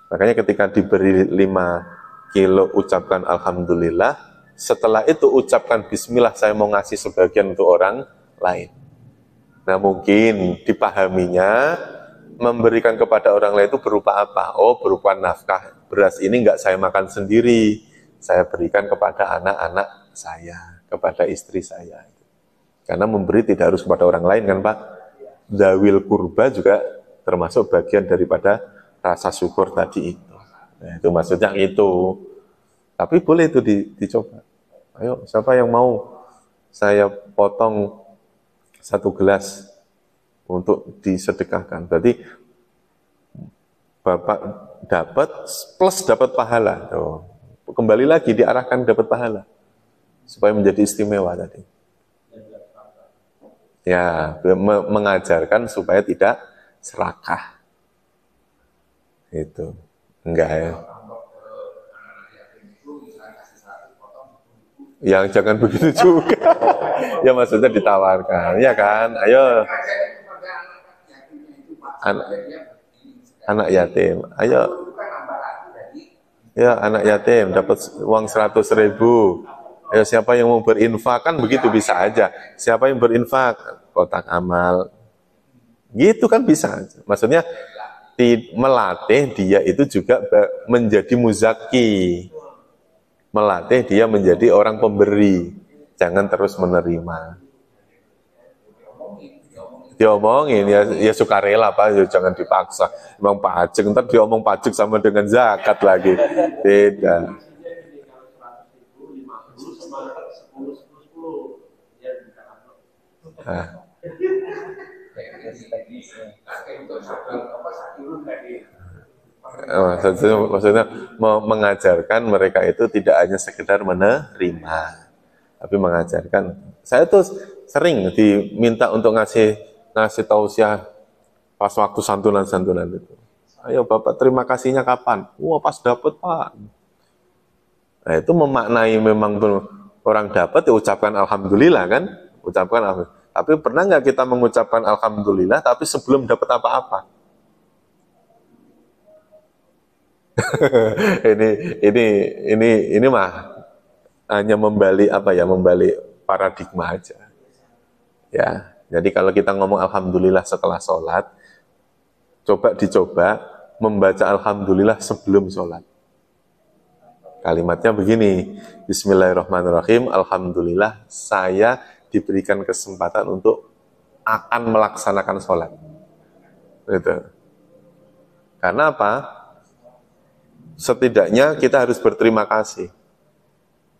Makanya ketika diberi 5 kilo ucapkan alhamdulillah, setelah itu ucapkan bismillah, saya mau ngasih sebagian untuk orang lain. Nah mungkin dipahaminya memberikan kepada orang lain itu berupa apa? Oh berupa nafkah. Beras ini nggak saya makan sendiri, saya berikan kepada anak-anak saya, kepada istri saya. Karena memberi tidak harus kepada orang lain kan Pak? Dzawil kurba juga termasuk bagian daripada rasa syukur tadi itu. Nah, itu maksudnya itu. Tapi boleh itu dicoba. Ayo, siapa yang mau saya potong 1 gelas untuk disedekahkan? Berarti Bapak dapat plus dapat pahala. Tuh. Kembali lagi diarahkan dapat pahala. Supaya menjadi istimewa tadi. Ya, mengajarkan supaya tidak serakah. Itu enggak ya. Yang jangan begitu juga. Ya maksudnya ditawarkan, ya kan? Ayo. Anak yatim. Ayo. Ya, anak yatim dapat uang 100.000. Ayo siapa yang mau berinfak kan begitu bisa aja. Siapa yang berinfak kotak amal. Gitu kan bisa. Maksudnya melatih dia itu juga menjadi muzaki, melatih dia menjadi orang pemberi, jangan terus menerima. Diomongin ya sukarela Pak, ya jangan dipaksa. Emang pajak, ntar diomong pajak sama dengan zakat lagi, beda. Nah. Untuk sadar apa sadurun tadi. Maksudnya mengajarkan mereka itu tidak hanya sekedar menerima, tapi mengajarkan. Saya tuh sering diminta untuk ngasih tausiah pas waktu santunan itu. Ayo Bapak, terima kasihnya kapan? Wah, pas dapet Pak. Nah, itu memaknai memang orang dapat ya ucapkan alhamdulillah kan? Ucapkan alhamdulillah. Tapi pernah nggak kita mengucapkan alhamdulillah tapi sebelum dapat apa-apa? ini mah hanya membalik paradigma aja. Ya, jadi kalau kita ngomong alhamdulillah setelah sholat, dicoba membaca alhamdulillah sebelum sholat. Kalimatnya begini, Bismillahirrahmanirrahim, alhamdulillah saya diberikan kesempatan untuk akan melaksanakan sholat. Gitu. Karena apa? Setidaknya kita harus berterima kasih.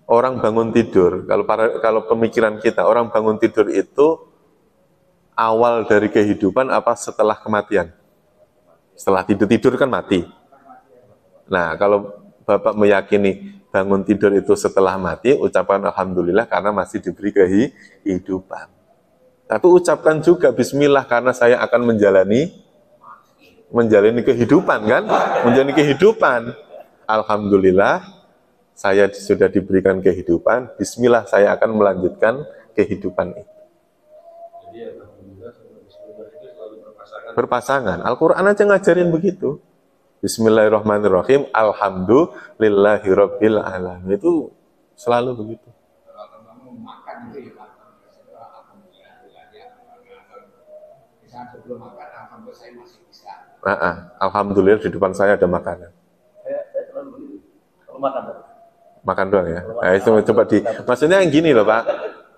Orang bangun tidur, kalau pemikiran kita, orang bangun tidur itu awal dari kehidupan apa setelah kematian? Setelah tidur kan mati. Nah, kalau Bapak meyakini bangun tidur itu setelah mati, ucapkan alhamdulillah karena masih diberi kehidupan. Tapi ucapkan juga bismillah karena saya akan menjalani kehidupan kan? Menjalani kehidupan. Alhamdulillah saya sudah diberikan kehidupan, bismillah saya akan melanjutkan kehidupan itu. Jadi alhamdulillah sama bismillah itu selalu berpasangan. Al-Qur'an aja ngajarin begitu. Bismillahirrahmanirrahim, alhamdulillahirabbil alamin. Itu selalu begitu. Kalau kamu makan itu ya alhamdulillah. Misalnya sebelum makan, alhamdulillah saya masih bisa. Alhamdulillah di depan saya ada makanan. Saya selalu begitu. Kalau makan. Makan doang ya. Nah, itu coba maksudnya yang gini loh Pak.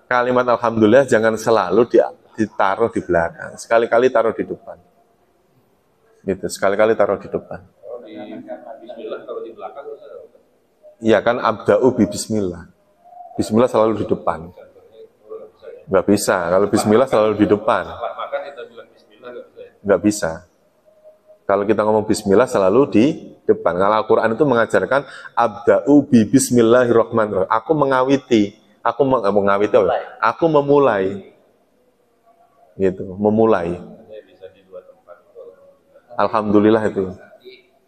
Kalimat alhamdulillah jangan selalu ditaruh di belakang. Sekali-kali taruh di depan. Gitu, sekali-kali taruh di depan. Kalau di bismillah kalau di belakang Iya kan abda'u bi bismillah. Bismillah selalu di depan. Nggak bisa. Kalau bismillah selalu di depan. setelah makan kita bilang bismillah nggak bisa ya? Nggak bisa. Kalau kita ngomong bismillah selalu di depan. Kalau Al-Quran itu mengajarkan abda'u bi bismillahirrahmanirrahim. Aku mengawiti. Aku memulai. Gitu, memulai. Bisa di dua tempat itu Alhamdulillah itu.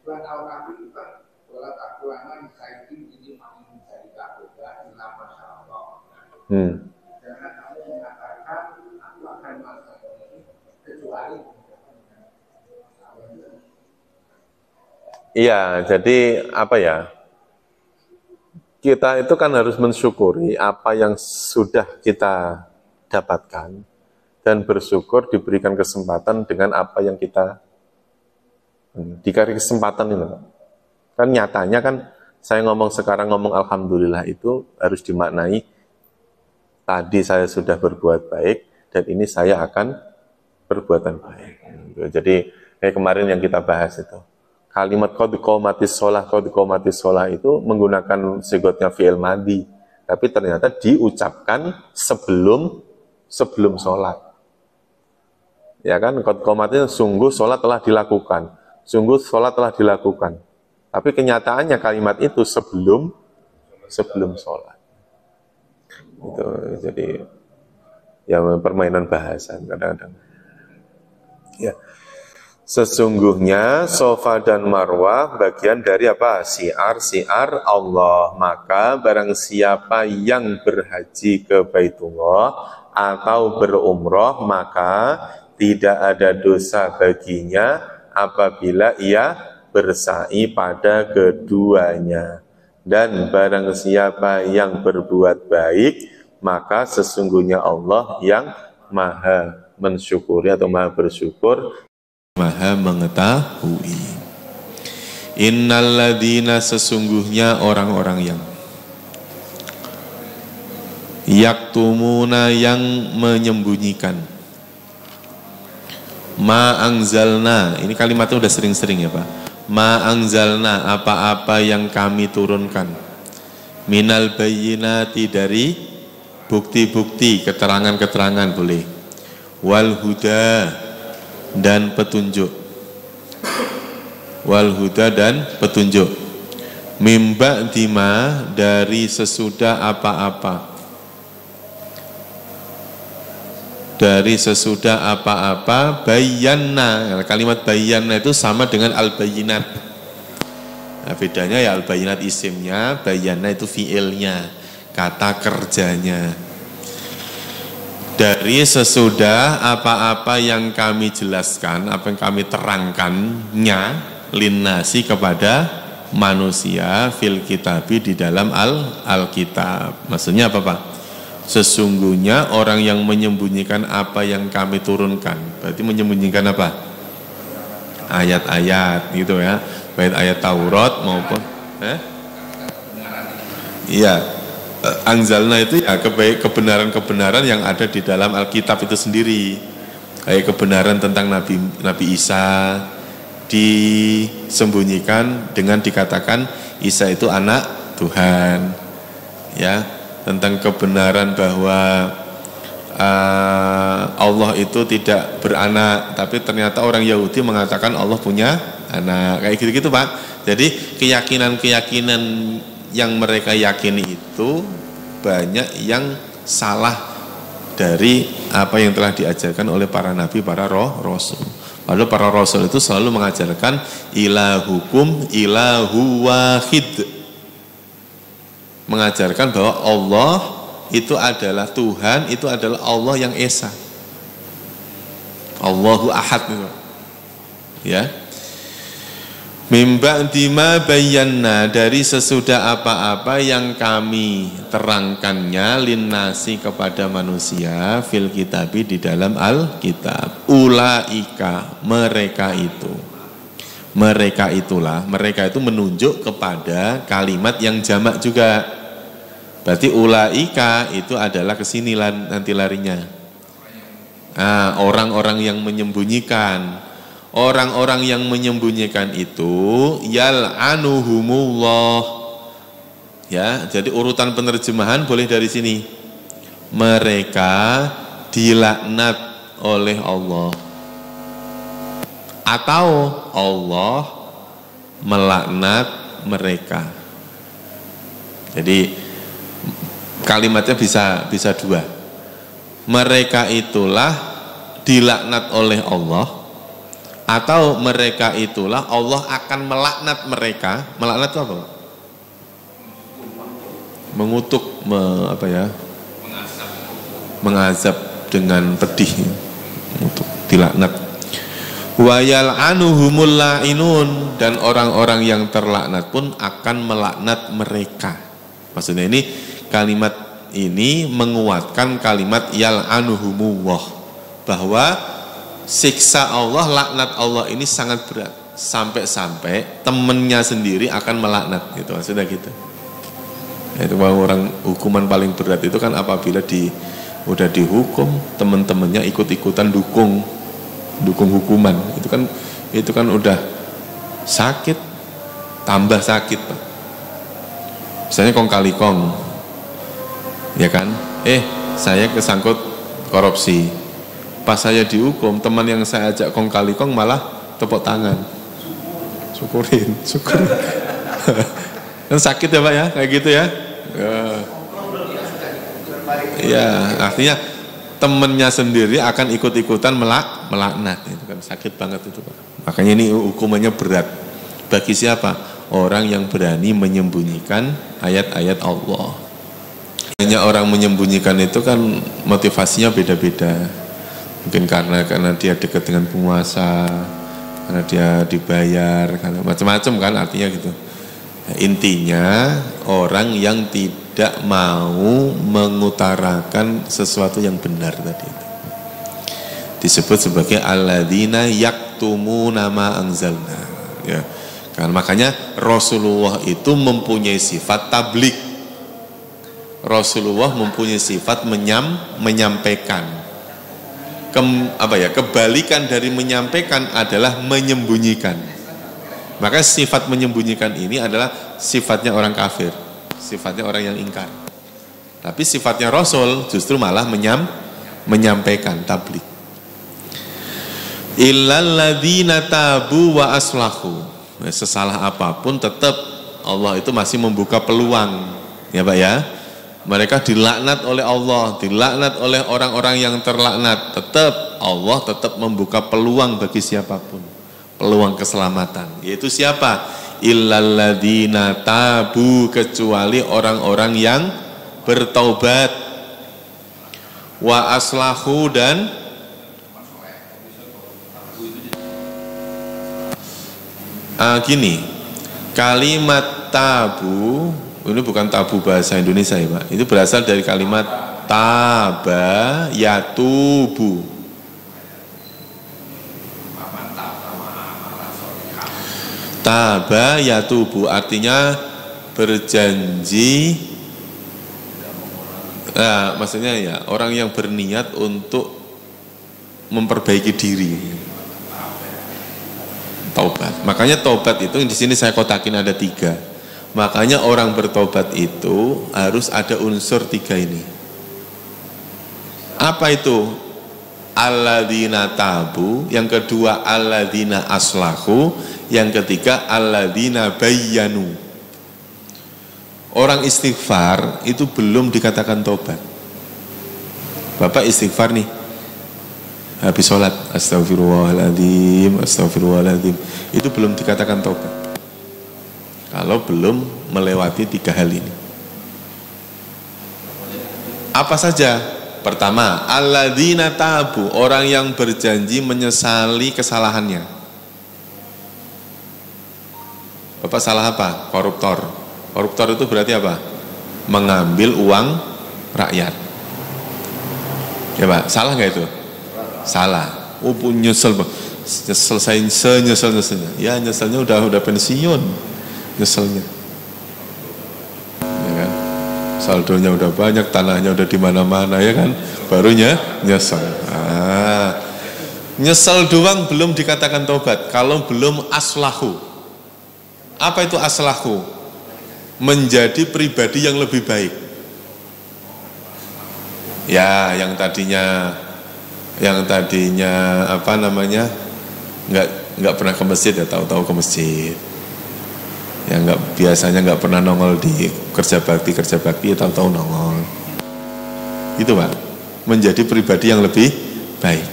Tuhan Allah itu kan sholat akuangan saya ini masih bisa dikabulkan lama Allah. Jangan kamu mengatakan aku akan melakukan ini kecuali. Iya, jadi apa ya? Kita itu kan harus mensyukuri apa yang sudah kita dapatkan dan bersyukur diberikan kesempatan dengan apa yang kita dikasih kesempatan ini. Kan nyatanya kan saya sekarang ngomong alhamdulillah itu harus dimaknai tadi saya sudah berbuat baik dan ini saya akan perbuatan baik. Jadi kayak kemarin yang kita bahas itu. Kalimat qad qomatis sholah itu menggunakan sigotnya fi'il madi, tapi ternyata diucapkan sebelum sholat. Ya kan, qad qomatis sungguh sholat telah dilakukan, Tapi kenyataannya kalimat itu sebelum sholat. Itu jadi ya permainan bahasa kadang-kadang. Ya. Sesungguhnya Sofa dan Marwah bagian dari apa? Siar Allah. Maka barang siapa yang berhaji ke Baitullah atau berumroh, maka tidak ada dosa baginya apabila ia bersa'i pada keduanya. Dan barang siapa yang berbuat baik, maka sesungguhnya Allah yang maha mensyukuri atau maha bersyukur, maha mengetahui. Innalladzina sesungguhnya orang-orang yang yaktumuna yang menyembunyikan ma anzalna, ini kalimatnya udah sering-sering ya Pak. Ma anzalna apa-apa yang kami turunkan minal bayyinati dari bukti-bukti, keterangan-keterangan boleh, wal huda dan petunjuk. Wal huda dan petunjuk. Mimba dima dari sesudah apa-apa. Dari sesudah apa-apa bayyana. Kalimat bayyana itu sama dengan al-bayyinat. Nah, bedanya ya al-bayyinat isimnya, bayyana itu fiilnya, kata kerjanya. Dari sesudah apa-apa yang kami jelaskan, apa yang kami terangkannya linnasi kepada manusia fil kitabi di dalam al-kitab. Maksudnya apa Pak? Sesungguhnya orang yang menyembunyikan apa yang kami turunkan, berarti menyembunyikan apa? Ayat-ayat gitu ya, baik ayat Taurat maupun iya, anzalna itu ya kebenaran-kebenaran yang ada di dalam Alkitab itu sendiri. Kayak kebenaran tentang Nabi Isa disembunyikan dengan dikatakan Isa itu anak Tuhan, ya. Tentang kebenaran bahwa Allah itu tidak beranak, tapi ternyata orang Yahudi mengatakan Allah punya anak, kayak gitu-gitu Pak. Jadi keyakinan-keyakinan yang mereka yakini itu banyak yang salah dari apa yang telah diajarkan oleh para nabi, para rasul. Padahal para rasul itu selalu mengajarkan ilahukum ilahu wahid, mengajarkan bahwa Allah itu adalah Tuhan, itu adalah Allah yang Esa, Allahu Ahad gitu. Ya. Mimba dima bayyana dari sesudah apa-apa yang kami terangkannya linnasi kepada manusia fil kitabi di dalam Alkitab. Ulaika mereka itu. Mereka itulah, mereka itu menunjuk kepada kalimat yang jamak juga. Berarti ulaika itu adalah kesini nanti larinya. Nah, orang-orang yang menyembunyikan. Orang-orang yang menyembunyikan itu yal'anuhumullah. Ya, jadi urutan penerjemahan boleh dari sini. Mereka dilaknat oleh Allah. Atau Allah melaknat mereka. Jadi kalimatnya bisa dua. Mereka itulah dilaknat oleh Allah, atau mereka itulah Allah akan melaknat mereka. Melaknat itu apa? Mengutuk, mengazab dengan pedih. Mengutuk, dilaknat. Wa yal'anuhumul la'inun, dan orang-orang yang terlaknat pun akan melaknat mereka. Maksudnya ini kalimat ini menguatkan kalimat yal'anuhumullah, bahwa siksa Allah, laknat Allah ini sangat berat, sampai-sampai temennya sendiri akan melaknat, gitu maksudnya gitu. Itu orang hukuman paling berat itu kan apabila udah dihukum, teman-temannya ikut-ikutan dukung hukuman. Itu kan udah sakit tambah sakit Pak. Misalnya kong kali kong, ya kan? Saya kesangkut korupsi. Pas saya dihukum, teman yang saya ajak kong kali kong malah tepuk tangan. Syukur. Kan sakit ya Pak ya, kayak gitu ya. Ya, artinya temennya sendiri akan ikut-ikutan melaknat. Itu kan sakit banget itu Pak. Makanya ini hukumannya berat. Bagi siapa? Orang yang berani menyembunyikan ayat-ayat Allah. Hanya orang menyembunyikan itu kan motivasinya beda-beda. Mungkin karena dia dekat dengan penguasa, karena dia dibayar, karena macam-macam kan artinya gitu. Nah, intinya orang yang tidak mau mengutarakan sesuatu yang benar tadi itu disebut sebagai alladzina yaktumuna ma anzalna, ya. Kan makanya Rasulullah itu mempunyai sifat tabligh. Rasulullah mempunyai sifat menyampaikan. Kebalikan dari menyampaikan adalah menyembunyikan. Maka sifat menyembunyikan ini adalah sifatnya orang kafir, sifatnya orang yang ingkar. Tapi sifatnya Rasul justru malah menyampaikan, tabligh. Illal ladzina tabu wa aslahu. Sesalah apapun tetap Allah itu masih membuka peluang, ya Pak ya. Mereka dilaknat oleh Allah, dilaknat oleh orang-orang yang terlaknat, tetap Allah tetap membuka peluang bagi siapapun, peluang keselamatan. Yaitu siapa? Illal ladzina tabu, kecuali orang-orang yang bertaubat, wa aslahu, dan gini, kalimat tabu ini bukan tabu bahasa Indonesia ya Pak, itu berasal dari kalimat taba yatubu. Taba yatubu artinya berjanji, maksudnya ya orang yang berniat untuk memperbaiki diri. Taubat. Makanya taubat itu di sini saya kotakin ada 3. Makanya orang bertobat itu harus ada unsur 3 ini. Apa itu? Alladzina tabu, yang kedua alladzina aslahu, yang ketiga alladzina bayyanu. Orang istighfar itu belum dikatakan tobat. Bapak istighfar nih, habis sholat astagfirullahaladzim, astagfirullahaladzim, itu belum dikatakan tobat kalau belum melewati 3 hal ini. Apa saja? Pertama, alladzina tabu, orang yang berjanji menyesali kesalahannya. Bapak salah apa? Koruptor. Koruptor itu berarti apa? Mengambil uang rakyat. Ya Pak, salah nggak itu? Salah. Oh nyesel, selesai senyesel-nyeselnya. Ya nyeselnya udah pensiun, nyeselnya. Ya kan? Saldonya udah banyak, tanahnya udah di mana-mana ya kan? Barunya nyesel. Nyesel doang belum dikatakan tobat kalau belum aslahu. Apa itu aslahu? Menjadi pribadi yang lebih baik. Ya, yang tadinya apa namanya, nggak pernah ke masjid ya tahu-tahu ke masjid, yang biasanya nggak pernah nongol di kerja bakti ya tahu-tahu nongol, gitu Pak, menjadi pribadi yang lebih baik.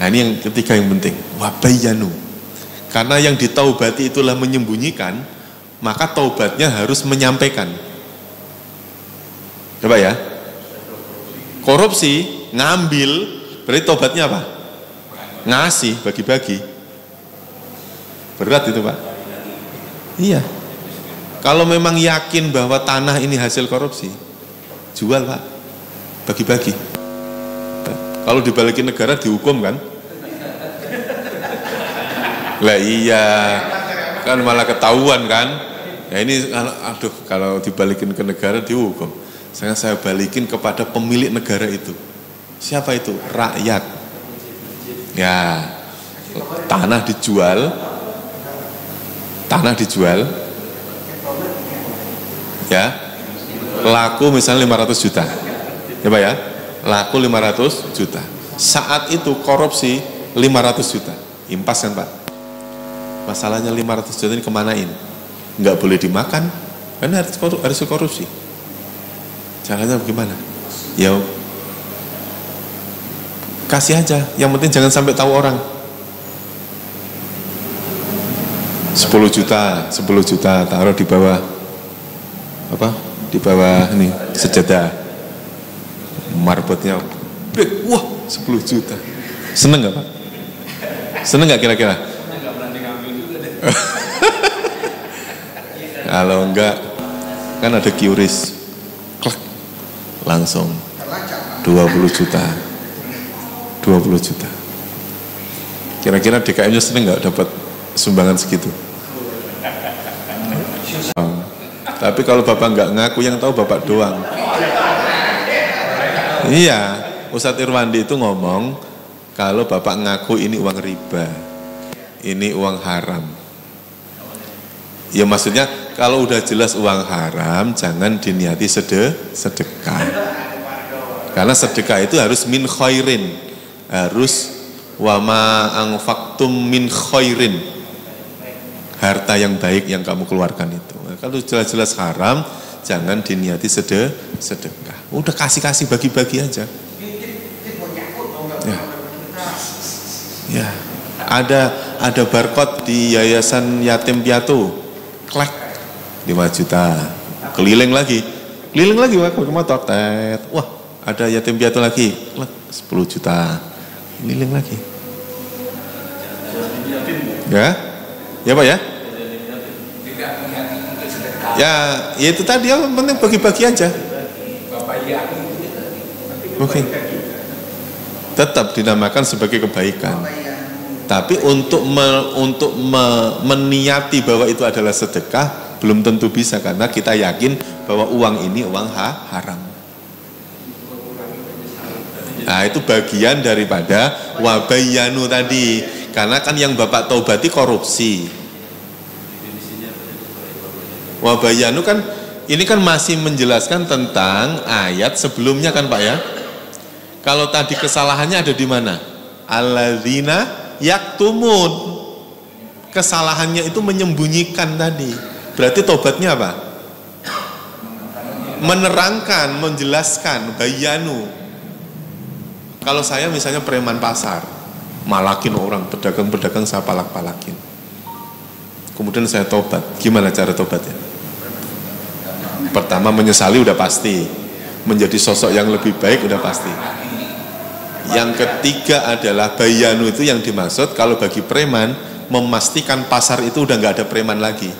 Nah ini yang ketiga yang penting, wabayanu, karena yang ditaubati itulah menyembunyikan, maka taubatnya harus menyampaikan. Coba ya, korupsi ngambil, berarti tobatnya apa? Ngasih, bagi-bagi. Berat itu Pak. Iya. Kalau memang yakin bahwa tanah ini hasil korupsi, jual Pak, bagi-bagi. Kalau dibalikin negara dihukum kan? Lah iya, kan malah ketahuan kan? Ya ini, aduh, kalau dibalikin ke negara dihukum. Saya balikin kepada pemilik negara itu. Siapa itu? Rakyat. Ya, tanah dijual, ya, laku misalnya 500 juta, ya Pak ya, laku 500 juta. Saat itu korupsi 500 juta, impas kan Pak? Masalahnya 500 juta ini kemanain? Nggak boleh dimakan, karena harus korupsi. Caranya bagaimana? Ya kasih aja, yang penting jangan sampai tahu orang. 10 juta taruh di bawah apa? Di bawah ini sejadah. Marbotnya wah 10 juta. Seneng nggak Pak? Seneng nggak kira-kira? Kalau enggak kan ada QRIS, klak, langsung 20 juta. Kira-kira DKM-nya seneng nggak dapat sumbangan segitu? Tapi kalau Bapak nggak ngaku, yang tahu Bapak doang. Iya, Ustadz Irwandi itu ngomong kalau Bapak ngaku ini uang riba, ini uang haram. Ya maksudnya kalau udah jelas uang haram, jangan diniati sedekah. Karena sedekah itu harus min khairin, harus Wa ma anfaqtum min khairin, harta yang baik yang kamu keluarkan itu. Kalau jelas-jelas haram, jangan diniati sedekah. Udah kasih-kasih, bagi-bagi aja. Ya. Ada barcode di yayasan yatim piatu, klek 5 juta, keliling lagi pakai motor, tet, wah ada yatim piatu lagi, klek 10 juta, keliling lagi. Ya Pak ya? Ya itu tadi, yang penting bagi-bagi aja. Oke. Tetap dinamakan sebagai kebaikan. Tapi untuk meniati bahwa itu adalah sedekah belum tentu bisa, karena kita yakin bahwa uang ini uang haram. Nah itu bagian daripada wabayanu tadi, karena kan yang Bapak taubati korupsi. Wabayanu kan ini kan masih menjelaskan tentang ayat sebelumnya kan Pak ya. Kalau tadi kesalahannya ada di mana? Alladzina yaktumun, kesalahannya itu menyembunyikan tadi. Berarti tobatnya apa? Menerangkan, menjelaskan, bayanu. Kalau saya misalnya preman pasar, malakin orang, pedagang-pedagang saya palak-palakin, kemudian saya tobat, gimana cara tobatnya? Pertama menyesali udah pasti, menjadi sosok yang lebih baik udah pasti. Yang ketiga adalah bayanu, itu yang dimaksud kalau bagi preman, memastikan pasar itu udah nggak ada preman lagi.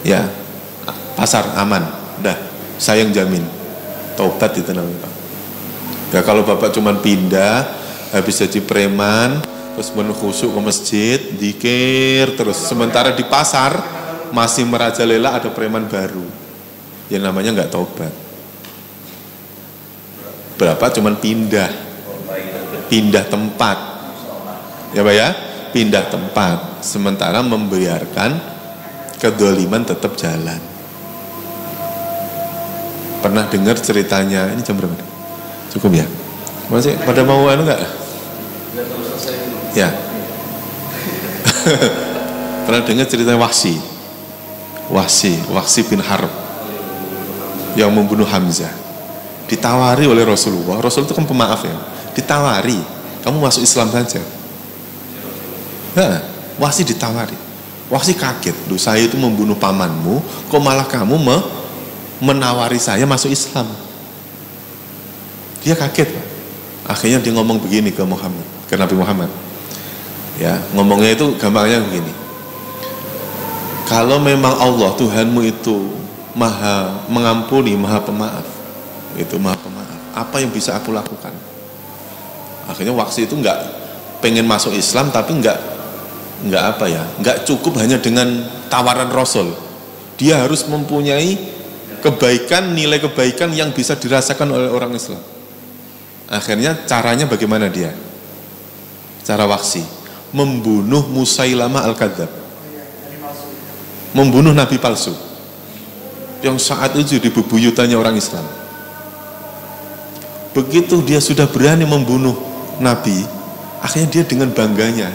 Ya, pasar aman, udah saya yang jamin. Tobat itu namanya Pak. Ya kalau Bapak cuman pindah, habis jadi preman, terus khusyuk ke masjid, dzikir terus, sementara di pasar masih merajalela ada preman baru, ya namanya nggak tobat. Berapa cuman pindah tempat, ya Pak ya, pindah tempat, sementara membiarkan kedoliman tetap jalan. Pernah dengar ceritanya, ini jam berapa? Cukup ya? Masih pada mau anu nggak? Ya. Pernah dengar cerita Wahsy bin Harb yang membunuh Hamzah. Ditawari oleh Rasulullah, Rasul itu kan pemaaf ya, ditawari, kamu masuk Islam saja. Nah, Wahsy ditawari, Wahsy kaget, loh saya itu membunuh pamanmu, kok malah kamu menawari saya masuk Islam. Dia kaget Pak. Akhirnya dia ngomong begini ke Muhammad, ke Nabi Muhammad. Ya, ngomongnya itu gampangnya begini. Kalau memang Allah Tuhanmu itu maha mengampuni, maha pemaaf, itu maha pemaaf, apa yang bisa aku lakukan? Akhirnya Wahsy itu nggak pengen masuk Islam, tapi nggak apa ya, nggak cukup hanya dengan tawaran Rasul. Dia harus mempunyai kebaikan, nilai kebaikan yang bisa dirasakan oleh orang Islam. Akhirnya caranya bagaimana dia? Cara Wahsy membunuh Musailamah al-Kadzab, membunuh nabi palsu yang saat itu di bebuyutannya orang Islam. Begitu dia sudah berani membunuh nabi, akhirnya dia dengan bangganya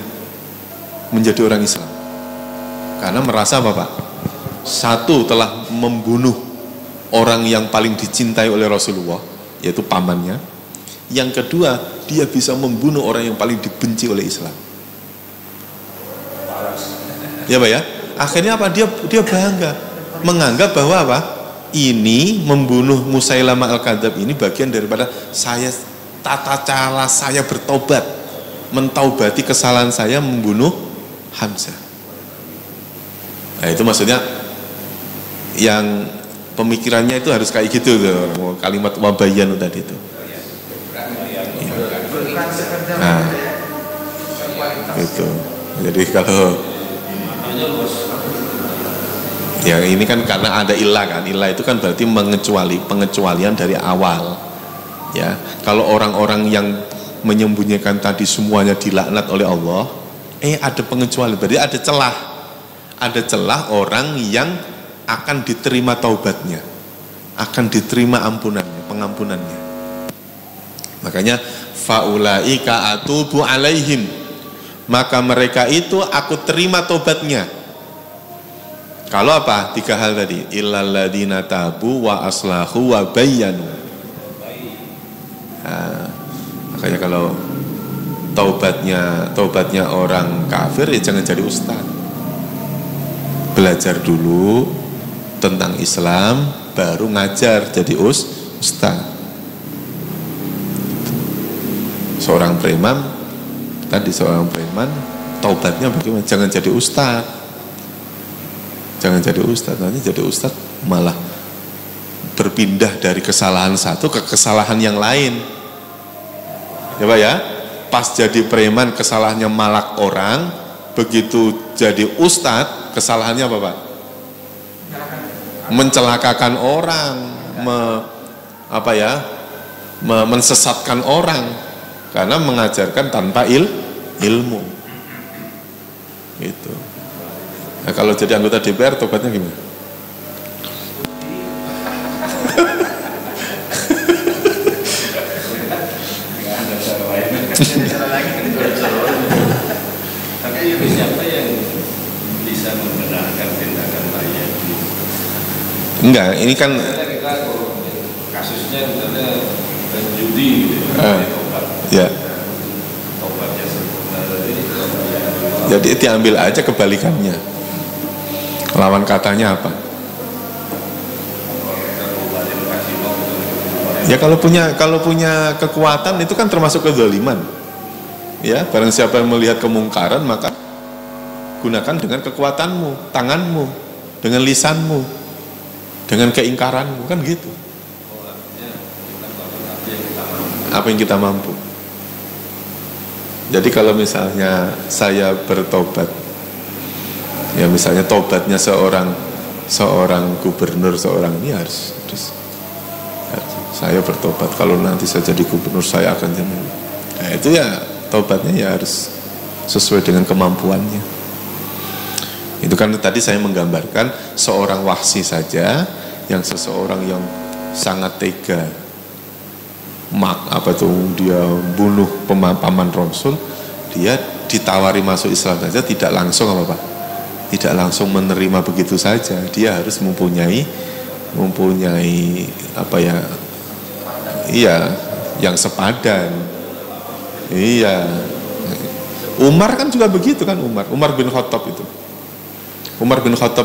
menjadi orang Islam, karena merasa apa Pak? Satu, telah membunuh orang yang paling dicintai oleh Rasulullah, yaitu pamannya. Yang kedua, dia bisa membunuh orang yang paling dibenci oleh Islam. Ya Pak ya? Akhirnya apa? Dia bangga, menganggap bahwa apa? Ini membunuh Musailamah al-Kadzab ini bagian daripada saya, tata cara saya bertobat, mentaubati kesalahan saya membunuh Hamzah. Nah itu maksudnya yang pemikirannya itu harus kayak gitu tuh, kalimat wabayanu tadi itu. Nah, itu. Jadi kalau yang ini kan karena ada ilah kan, ilah itu kan berarti pengecualian dari awal. Ya, kalau orang-orang yang menyembunyikan tadi semuanya dilaknat oleh Allah, ada pengecualian, berarti ada celah orang yang akan diterima taubatnya, akan diterima ampunannya, pengampunannya. Makanya faulaika atubu alaihim, maka mereka itu aku terima tobatnya. Kalau apa? 3 hal tadi. Illal ladzina tabu wa aslahu wa bayyanu. Nah, makanya kalau taubatnya orang kafir ya jangan jadi ustaz. Belajar dulu tentang Islam, baru ngajar jadi ustaz. Seorang preman taubatnya bagaimana? Jangan jadi ustaz. Nanti jadi ustaz malah berpindah dari kesalahan satu ke kesalahan yang lain. Ya Pak ya, pas jadi preman kesalahannya malak orang, begitu jadi ustaz kesalahannya apa Pak? Mencelakakan orang, mensesatkan orang karena mengajarkan tanpa ilmu. Gitu. Nah, kalau jadi anggota DPR tobatnya gimana? Tapi siapa yang bisa membenarkan tindakan mayat? Enggak, ini kan kita kasusnya misalnya judi gitu, ya. Tobatnya sempurna tadi. Jadi diambil aja kebalikannya. Lawan katanya apa? Ya kalau punya kekuatan itu kan termasuk kezaliman. Ya, barang siapa yang melihat kemungkaran maka gunakan dengan kekuatanmu, tanganmu, dengan lisanmu, dengan keingkaranmu, kan gitu. Apa yang kita mampu. Jadi kalau misalnya saya bertobat, ya misalnya tobatnya seorang gubernur, seorang ini harus saya bertobat kalau nanti saya jadi gubernur saya akan jadi. Nah itu ya tobatnya ya harus sesuai dengan kemampuannya. Itu kan tadi saya menggambarkan seorang Wahsy saja, yang seseorang yang sangat tega, dia bunuh paman Rasul, dia ditawari masuk Islam saja tidak langsung tidak langsung menerima begitu saja. Dia harus mempunyai yang sepadan. Iya. Umar kan juga begitu kan, Umar bin Khattab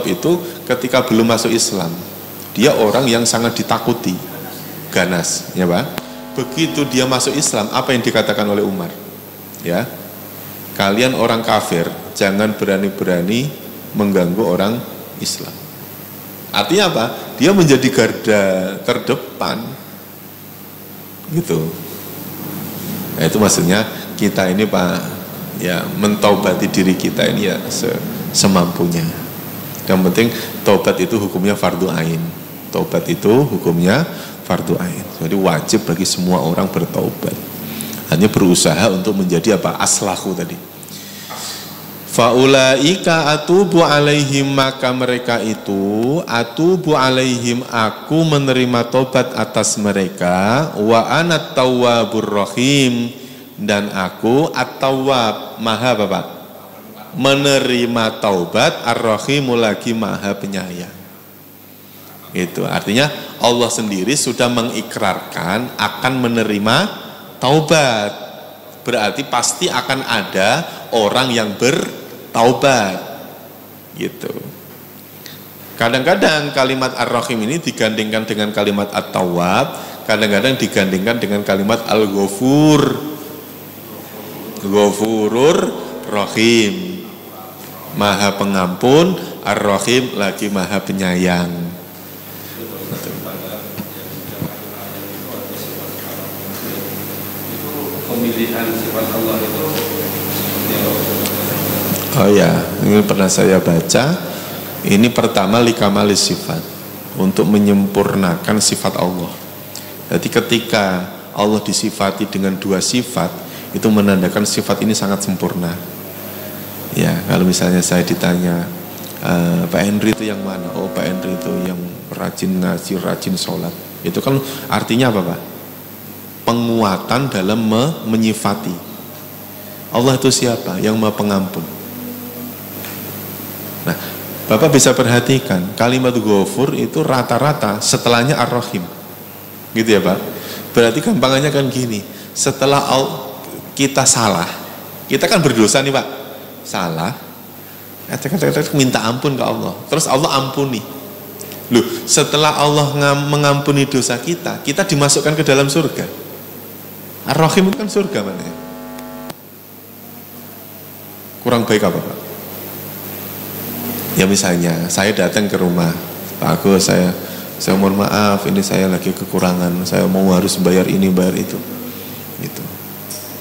itu ketika belum masuk Islam, dia orang yang sangat ditakuti, ganas, ya Pak. Begitu dia masuk Islam, apa yang dikatakan oleh Umar? Ya. Kalian orang kafir, jangan berani-berani mengganggu orang Islam. Artinya apa? Dia menjadi garda terdepan, gitu. Nah, itu maksudnya kita ini Pak, ya mentaubati diri kita ini ya semampunya. Yang penting taubat itu hukumnya fardu ain. Taubat itu hukumnya fardu ain. Jadi wajib bagi semua orang bertaubat. Hanya berusaha untuk menjadi apa? Aslahu tadi. Faulaika atubu alaihim, maka mereka itu atubu alaihim, aku menerima tobat atas mereka, wa anat tawwabur rahim, dan aku at-tawwab, maha Bapak menerima taubat, ar-rahimu lagi maha penyayang. Itu artinya Allah sendiri sudah mengikrarkan akan menerima taubat. Berarti pasti akan ada orang yang bertaubat, gitu. Kadang-kadang kalimat ar-rahim ini digandingkan dengan kalimat at-tawwab, kadang-kadang digandingkan dengan kalimat al-ghafur, ghafurur rahim, maha pengampun, ar-rahim lagi maha penyayang. Pemilihan sifat Allah itu seperti apa? Oh ya, ini pernah saya baca. Ini pertama likamalis sifat, untuk menyempurnakan sifat Allah. Jadi ketika Allah disifati dengan dua sifat, itu menandakan sifat ini sangat sempurna. Ya, kalau misalnya saya ditanya, Pak Henry itu yang mana? Oh, Pak Henry itu yang rajin ngaji, rajin sholat. Itu kan artinya apa Pak? penguatan dalam menyifati. Allah itu siapa? Yang Maha Pengampun. Nah, Bapak bisa perhatikan kalimat Ghafur itu rata-rata setelahnya Ar-Rahim. Gitu ya Pak? Berarti gampangannya kan gini, setelah kita salah, kita kan berdosa nih Pak, salah, kita minta ampun ke Allah, terus Allah ampuni. Loh, setelah Allah mengampuni dosa kita, kita dimasukkan ke dalam surga. Ar-Rahim itu kan surga maknanya. Kurang baik apa Pak? Ya misalnya, saya datang ke rumah Pak Agus, saya mohon maaf, ini saya lagi kekurangan, saya mau harus bayar ini, bayar itu. Gitu.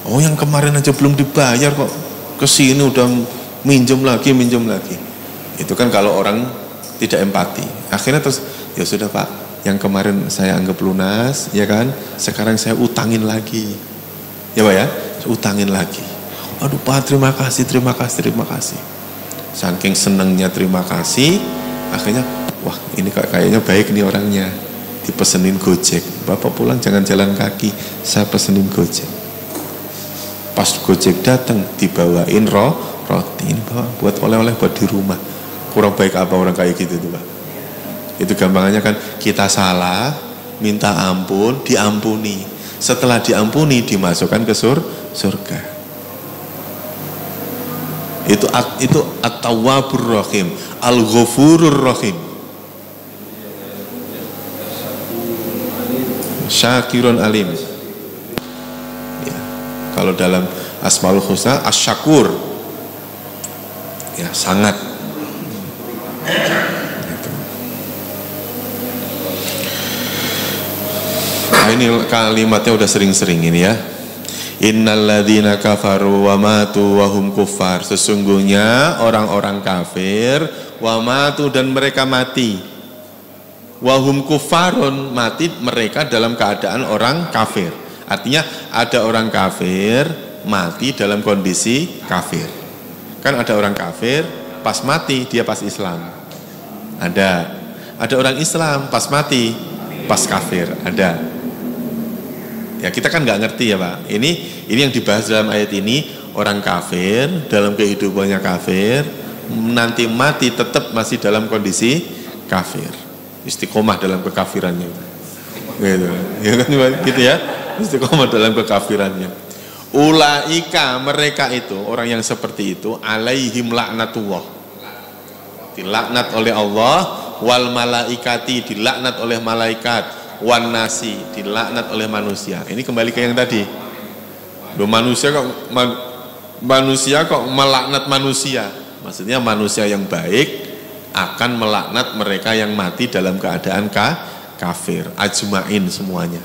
Oh yang kemarin aja belum dibayar kok, kesini udah minjem lagi. Itu kan kalau orang tidak empati. Akhirnya terus, ya sudah Pak, yang kemarin saya anggap lunas, ya kan, sekarang saya utangin lagi. Ya Pak ya, utangin lagi. Aduh Pak, terima kasih. Saking senangnya terima kasih, akhirnya wah ini kayaknya baik nih orangnya, dipesenin Gojek. Bapak pulang jangan jalan kaki, saya pesenin Gojek. Pas Gojek datang dibawain roti, ini Bapak buat oleh-oleh buat di rumah. Kurang baik apa orang kayak gitu tuh Pak? Itu gampangannya kan, kita salah, minta ampun, diampuni. Setelah diampuni dimasukkan ke surga. Itu At-Tawwabur Rahim, Al-Ghafurur Rahim. Syakirun Alim. Ya, kalau dalam Asmaul Husna Asy-Syakur. Ya, sangat. Gitu. Nah, ini kalimatnya udah sering-sering ini ya. Innalladzina kafaru wa matu wa hum kuffar. Sesungguhnya orang-orang kafir wa matu dan mereka mati. Wa hum kuffarun, mati mereka dalam keadaan orang kafir. Artinya ada orang kafir mati dalam kondisi kafir. Kan ada orang kafir pas mati dia pas Islam. Ada orang Islam pas mati pas kafir. Ada. Ya kita kan nggak ngerti ya Pak. Ini yang dibahas dalam ayat ini, orang kafir dalam kehidupannya kafir, nanti mati tetap masih dalam kondisi kafir, istiqomah dalam kekafirannya. Gitu, ya kan gitu ya, istiqomah dalam kekafirannya. Ulaika, mereka itu orang yang seperti itu, alaihim laknatullah, dilaknat oleh Allah, wal malaikati, dilaknat oleh malaikat, wan nasi, dilaknat oleh manusia. Ini kembali ke yang tadi. Loh, manusia kok melaknat manusia. Maksudnya manusia yang baik akan melaknat mereka yang mati dalam keadaan kafir. Ajmain semuanya.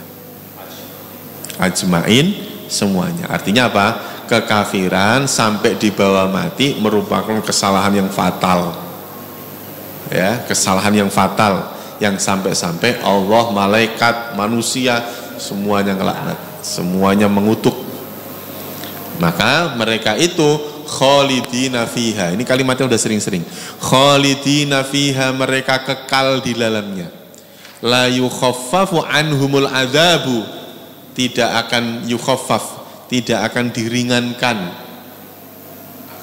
Ajmain semuanya. Artinya apa? Kekafiran sampai dibawa mati merupakan kesalahan yang fatal. Ya, kesalahan yang fatal. Yang sampai-sampai Allah, malaikat, manusia semuanya ngelaknat, semuanya mengutuk. Maka mereka itu khalidina fiha. Ini kalimatnya udah sering-sering. Khalidina fiha, mereka kekal di dalamnya. La yukhaffafu anhumul adzabu, tidak akan yukhaffaf, tidak akan diringankan.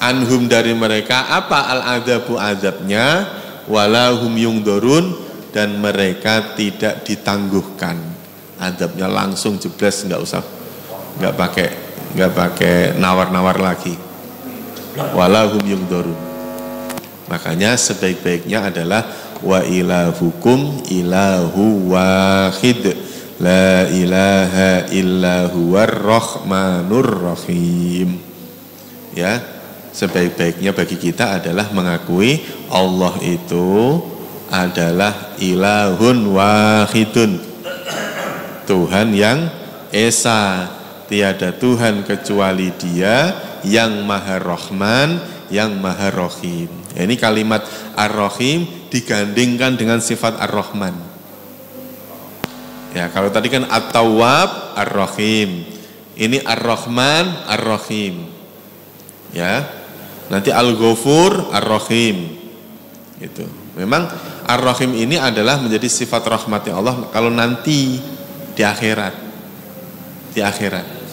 Anhum dari mereka apa al-adzabu, azabnya, walahum yungdurun, dan mereka tidak ditangguhkan azabnya, langsung jeblas, nggak pakai nawar-nawar lagi. Walahum yungdurun. Makanya sebaik-baiknya adalah wa ilahukum ilahu wahid la ilaha illa huwar rahmanur rahim. Ya, sebaik-baiknya bagi kita adalah mengakui Allah itu adalah ilahun wahidun, Tuhan yang esa, tiada Tuhan kecuali Dia yang Maha Rahman, yang Maha Rahim. Ini kalimat Ar-Rahim digandingkan dengan sifat Ar-Rahman. Ya, kalau tadi kan At-Tawwab Ar-Rahim, ini Ar-Rahman Ar-Rahim. Ya, nanti Al-Ghafur Ar-Rahim. Gitu. Memang Ar-Rahim ini adalah menjadi sifat rahmatnya Allah kalau nanti di akhirat. di akhirat.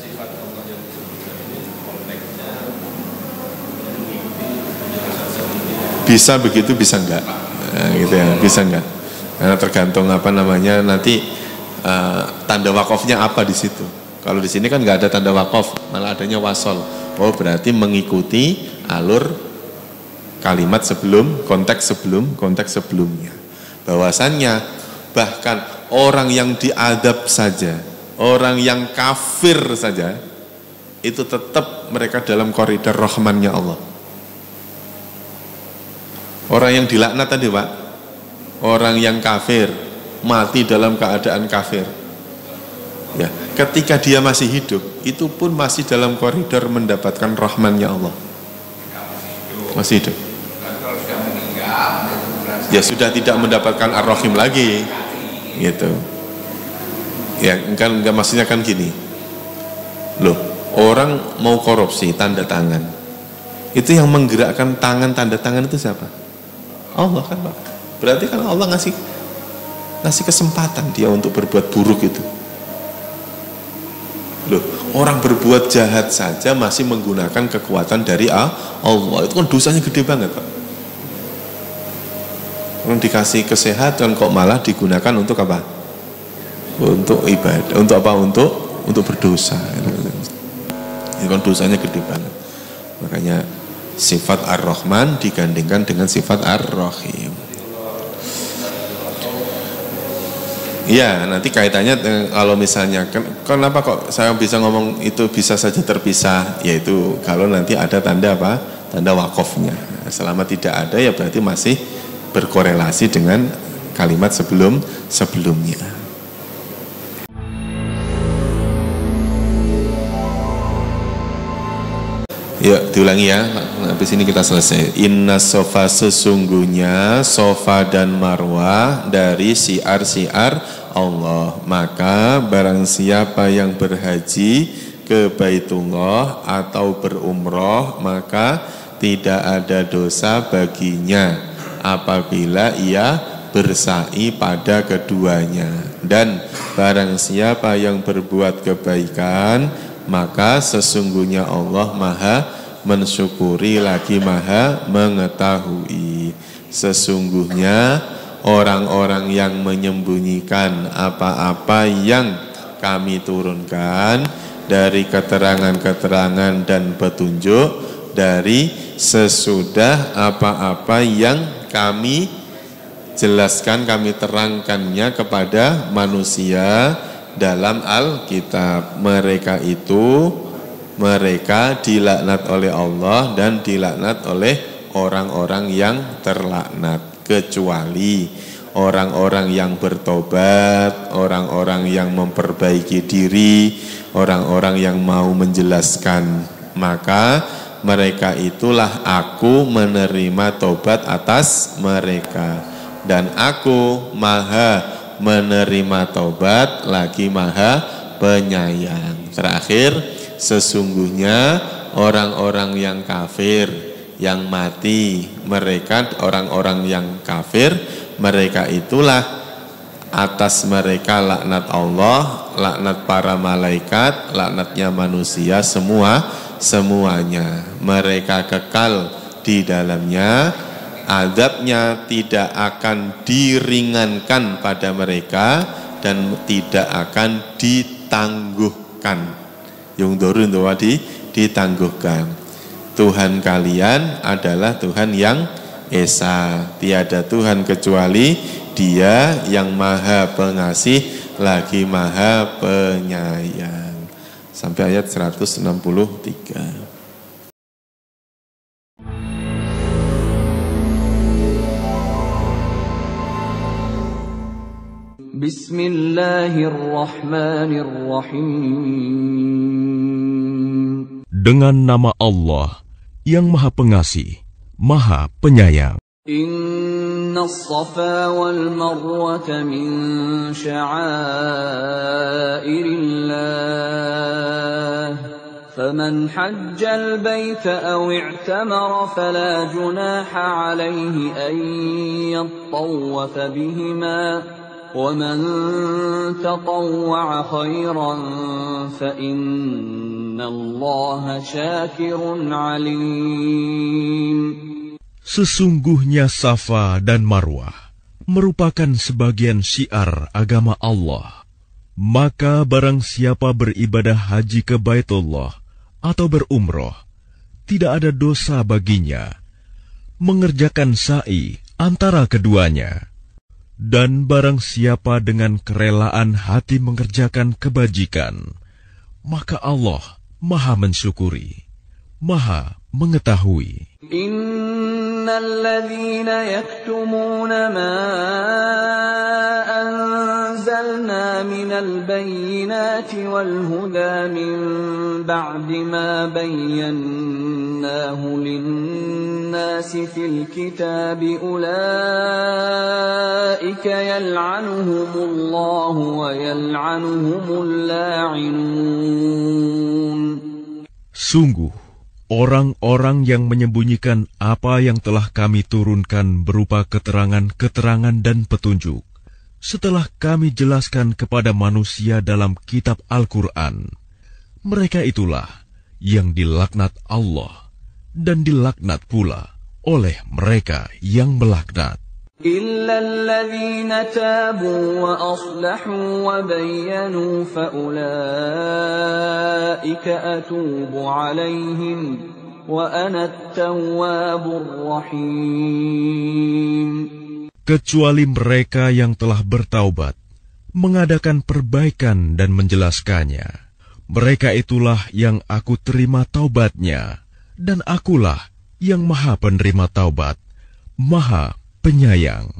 Bisa begitu, bisa enggak? Nah, gitu ya, bisa enggak? Karena tergantung apa namanya nanti tanda wakofnya apa di situ. Kalau di sini kan nggak ada tanda wakof, malah adanya wasol. Oh, berarti mengikuti alur kalimat sebelum, konteks sebelumnya. Bahwasannya bahkan orang yang diadab saja, orang yang kafir saja, itu tetap mereka dalam koridor rahmannya Allah. Orang yang dilaknat tadi Pak, orang yang kafir, mati dalam keadaan kafir. Ya, ketika dia masih hidup, itu pun masih dalam koridor mendapatkan rahmannya Allah. Masih hidup. Ya sudah tidak mendapatkan ar-rahim lagi. Gitu. Ya, kan enggak maksudnya kan gini. Loh, orang mau korupsi tanda tangan. Itu yang menggerakkan tangan tanda tangan itu siapa? Allah kan Pak. Berarti kan Allah ngasih kesempatan dia untuk berbuat buruk itu. Loh, orang berbuat jahat saja masih menggunakan kekuatan dari Allah. Itu kan dosanya gede banget Pak. Orang dikasih kesehatan kok malah digunakan untuk apa? Untuk ibadah, untuk apa? Untuk berdosa. Itu kan dosanya gede banget. Makanya sifat Ar-Rahman digandingkan dengan sifat Ar-Rahim. Iya, nanti kaitannya kalau misalnya kenapa kok saya bisa ngomong itu bisa saja terpisah, yaitu kalau nanti ada tanda apa? Tanda wakofnya. Selama tidak ada ya berarti masih berkorelasi dengan kalimat sebelumnya. Yuk diulangi ya, habis ini kita selesai. Inna sofa, sesungguhnya sofa dan marwah dari syiar-syiar Allah. Maka barang siapa yang berhaji ke Baitullah atau berumroh, maka tidak ada dosa baginya apabila ia bersa'i pada keduanya. Dan barang siapa yang berbuat kebaikan, maka sesungguhnya Allah maha mensyukuri lagi maha mengetahui. Sesungguhnya orang-orang yang menyembunyikan apa-apa yang kami turunkan dari keterangan-keterangan dan petunjuk dari sesudah apa-apa yang kami jelaskan, kami terangkannya kepada manusia dalam Alkitab. Mereka dilaknat oleh Allah dan dilaknat oleh orang-orang yang terlaknat, kecuali orang-orang yang bertobat, orang-orang yang memperbaiki diri, orang-orang yang mau menjelaskan. Maka mereka itulah aku menerima tobat atas mereka, dan aku maha menerima taubat lagi maha penyayang. Terakhir, sesungguhnya orang-orang yang kafir yang mati, mereka orang-orang yang kafir, mereka itulah atas mereka laknat Allah, laknat para malaikat, laknatnya manusia, semuanya. Mereka kekal di dalamnya. Azabnya tidak akan diringankan pada mereka dan tidak akan ditangguhkan. Yang dorun ditangguhkan. Tuhan kalian adalah Tuhan yang Esa. Tiada Tuhan kecuali Dia yang Maha Pengasih lagi Maha Penyayang. Sampai ayat 163. Bismillahirrahmanirrahim. Dengan nama Allah yang Maha Pengasih, Maha Penyayang. Inna as-safa wal marwata min sya'airillah. فمن حج البيت أو اعتمر فلا جناح عليه أن يطوف بهما وَمَن تَطَوَّعَ خَيْرًا فَإِنَّ اللَّهَ شَاكِرٌ عَلِيمٌ. Sesungguhnya Safa dan Marwah merupakan sebagian syiar agama Allah. Maka barang siapa beribadah haji ke Baitullah atau berumroh, tidak ada dosa baginya mengerjakan sa'i antara keduanya. Dan barang siapa dengan kerelaan hati mengerjakan kebajikan, maka Allah Maha mensyukuri, Maha mengetahui. Innal ladzina yaktumuna ma anzalna minal bayyinati wal huda min ba'di ma bayyanahu lin-nasi fil kitabi ulaika yal'anuhumullahu wa yal'anuhumul la'inun. Sungguh, orang-orang yang menyembunyikan apa yang telah kami turunkan berupa keterangan-keterangan dan petunjuk, setelah kami jelaskan kepada manusia dalam kitab Al-Quran, mereka itulah yang dilaknat Allah dan dilaknat pula oleh mereka yang melaknat. إِلَّا الَّذِينَ تَابُوا وَأَصْلَحُوا وَبَيَّنُوا فَأُولَئِكَ أَتُوبُ عَلَيْهِمْ وَأَنَا التَّوَّابُ الرَّحِيمُ. Kecuali mereka yang telah bertaubat, mengadakan perbaikan dan menjelaskannya. Mereka itulah yang aku terima taubatnya, dan akulah yang Maha penerima taubat, Maha penyayang.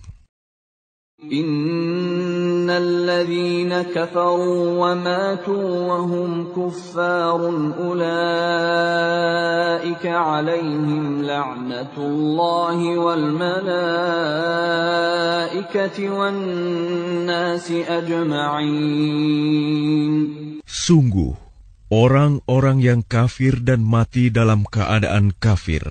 Innal ladzina kafaru wa matu wa hum kuffarun ulaika 'alaihim la'natullahi wal malaikati wan nasi ajma'in. Sungguh, orang-orang yang kafir dan mati dalam keadaan kafir,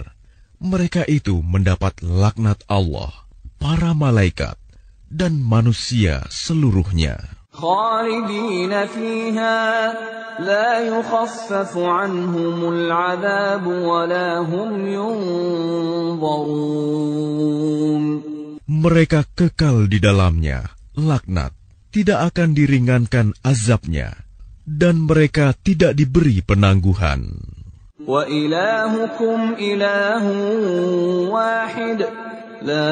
mereka itu mendapat laknat Allah, para malaikat, dan manusia seluruhnya. Khalidina fiha la yukhaffafu anhumul 'adhab wa la hum yunzarun. Mereka kekal di dalamnya, laknat, tidak akan diringankan azabnya, dan mereka tidak diberi penangguhan. Wa ilahukum ilahun wahid, la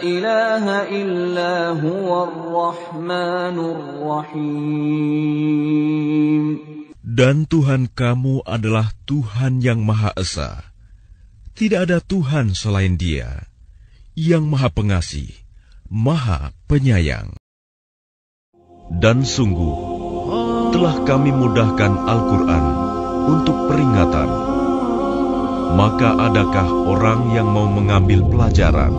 ilaha illa huwar rahmanur rahim. Dan Tuhan kamu adalah Tuhan yang Maha Esa. Tidak ada Tuhan selain Dia, yang Maha Pengasih, Maha Penyayang. Dan sungguh, telah kami mudahkan Al-Quran untuk peringatan. Maka adakah orang yang mau mengambil pelajaran?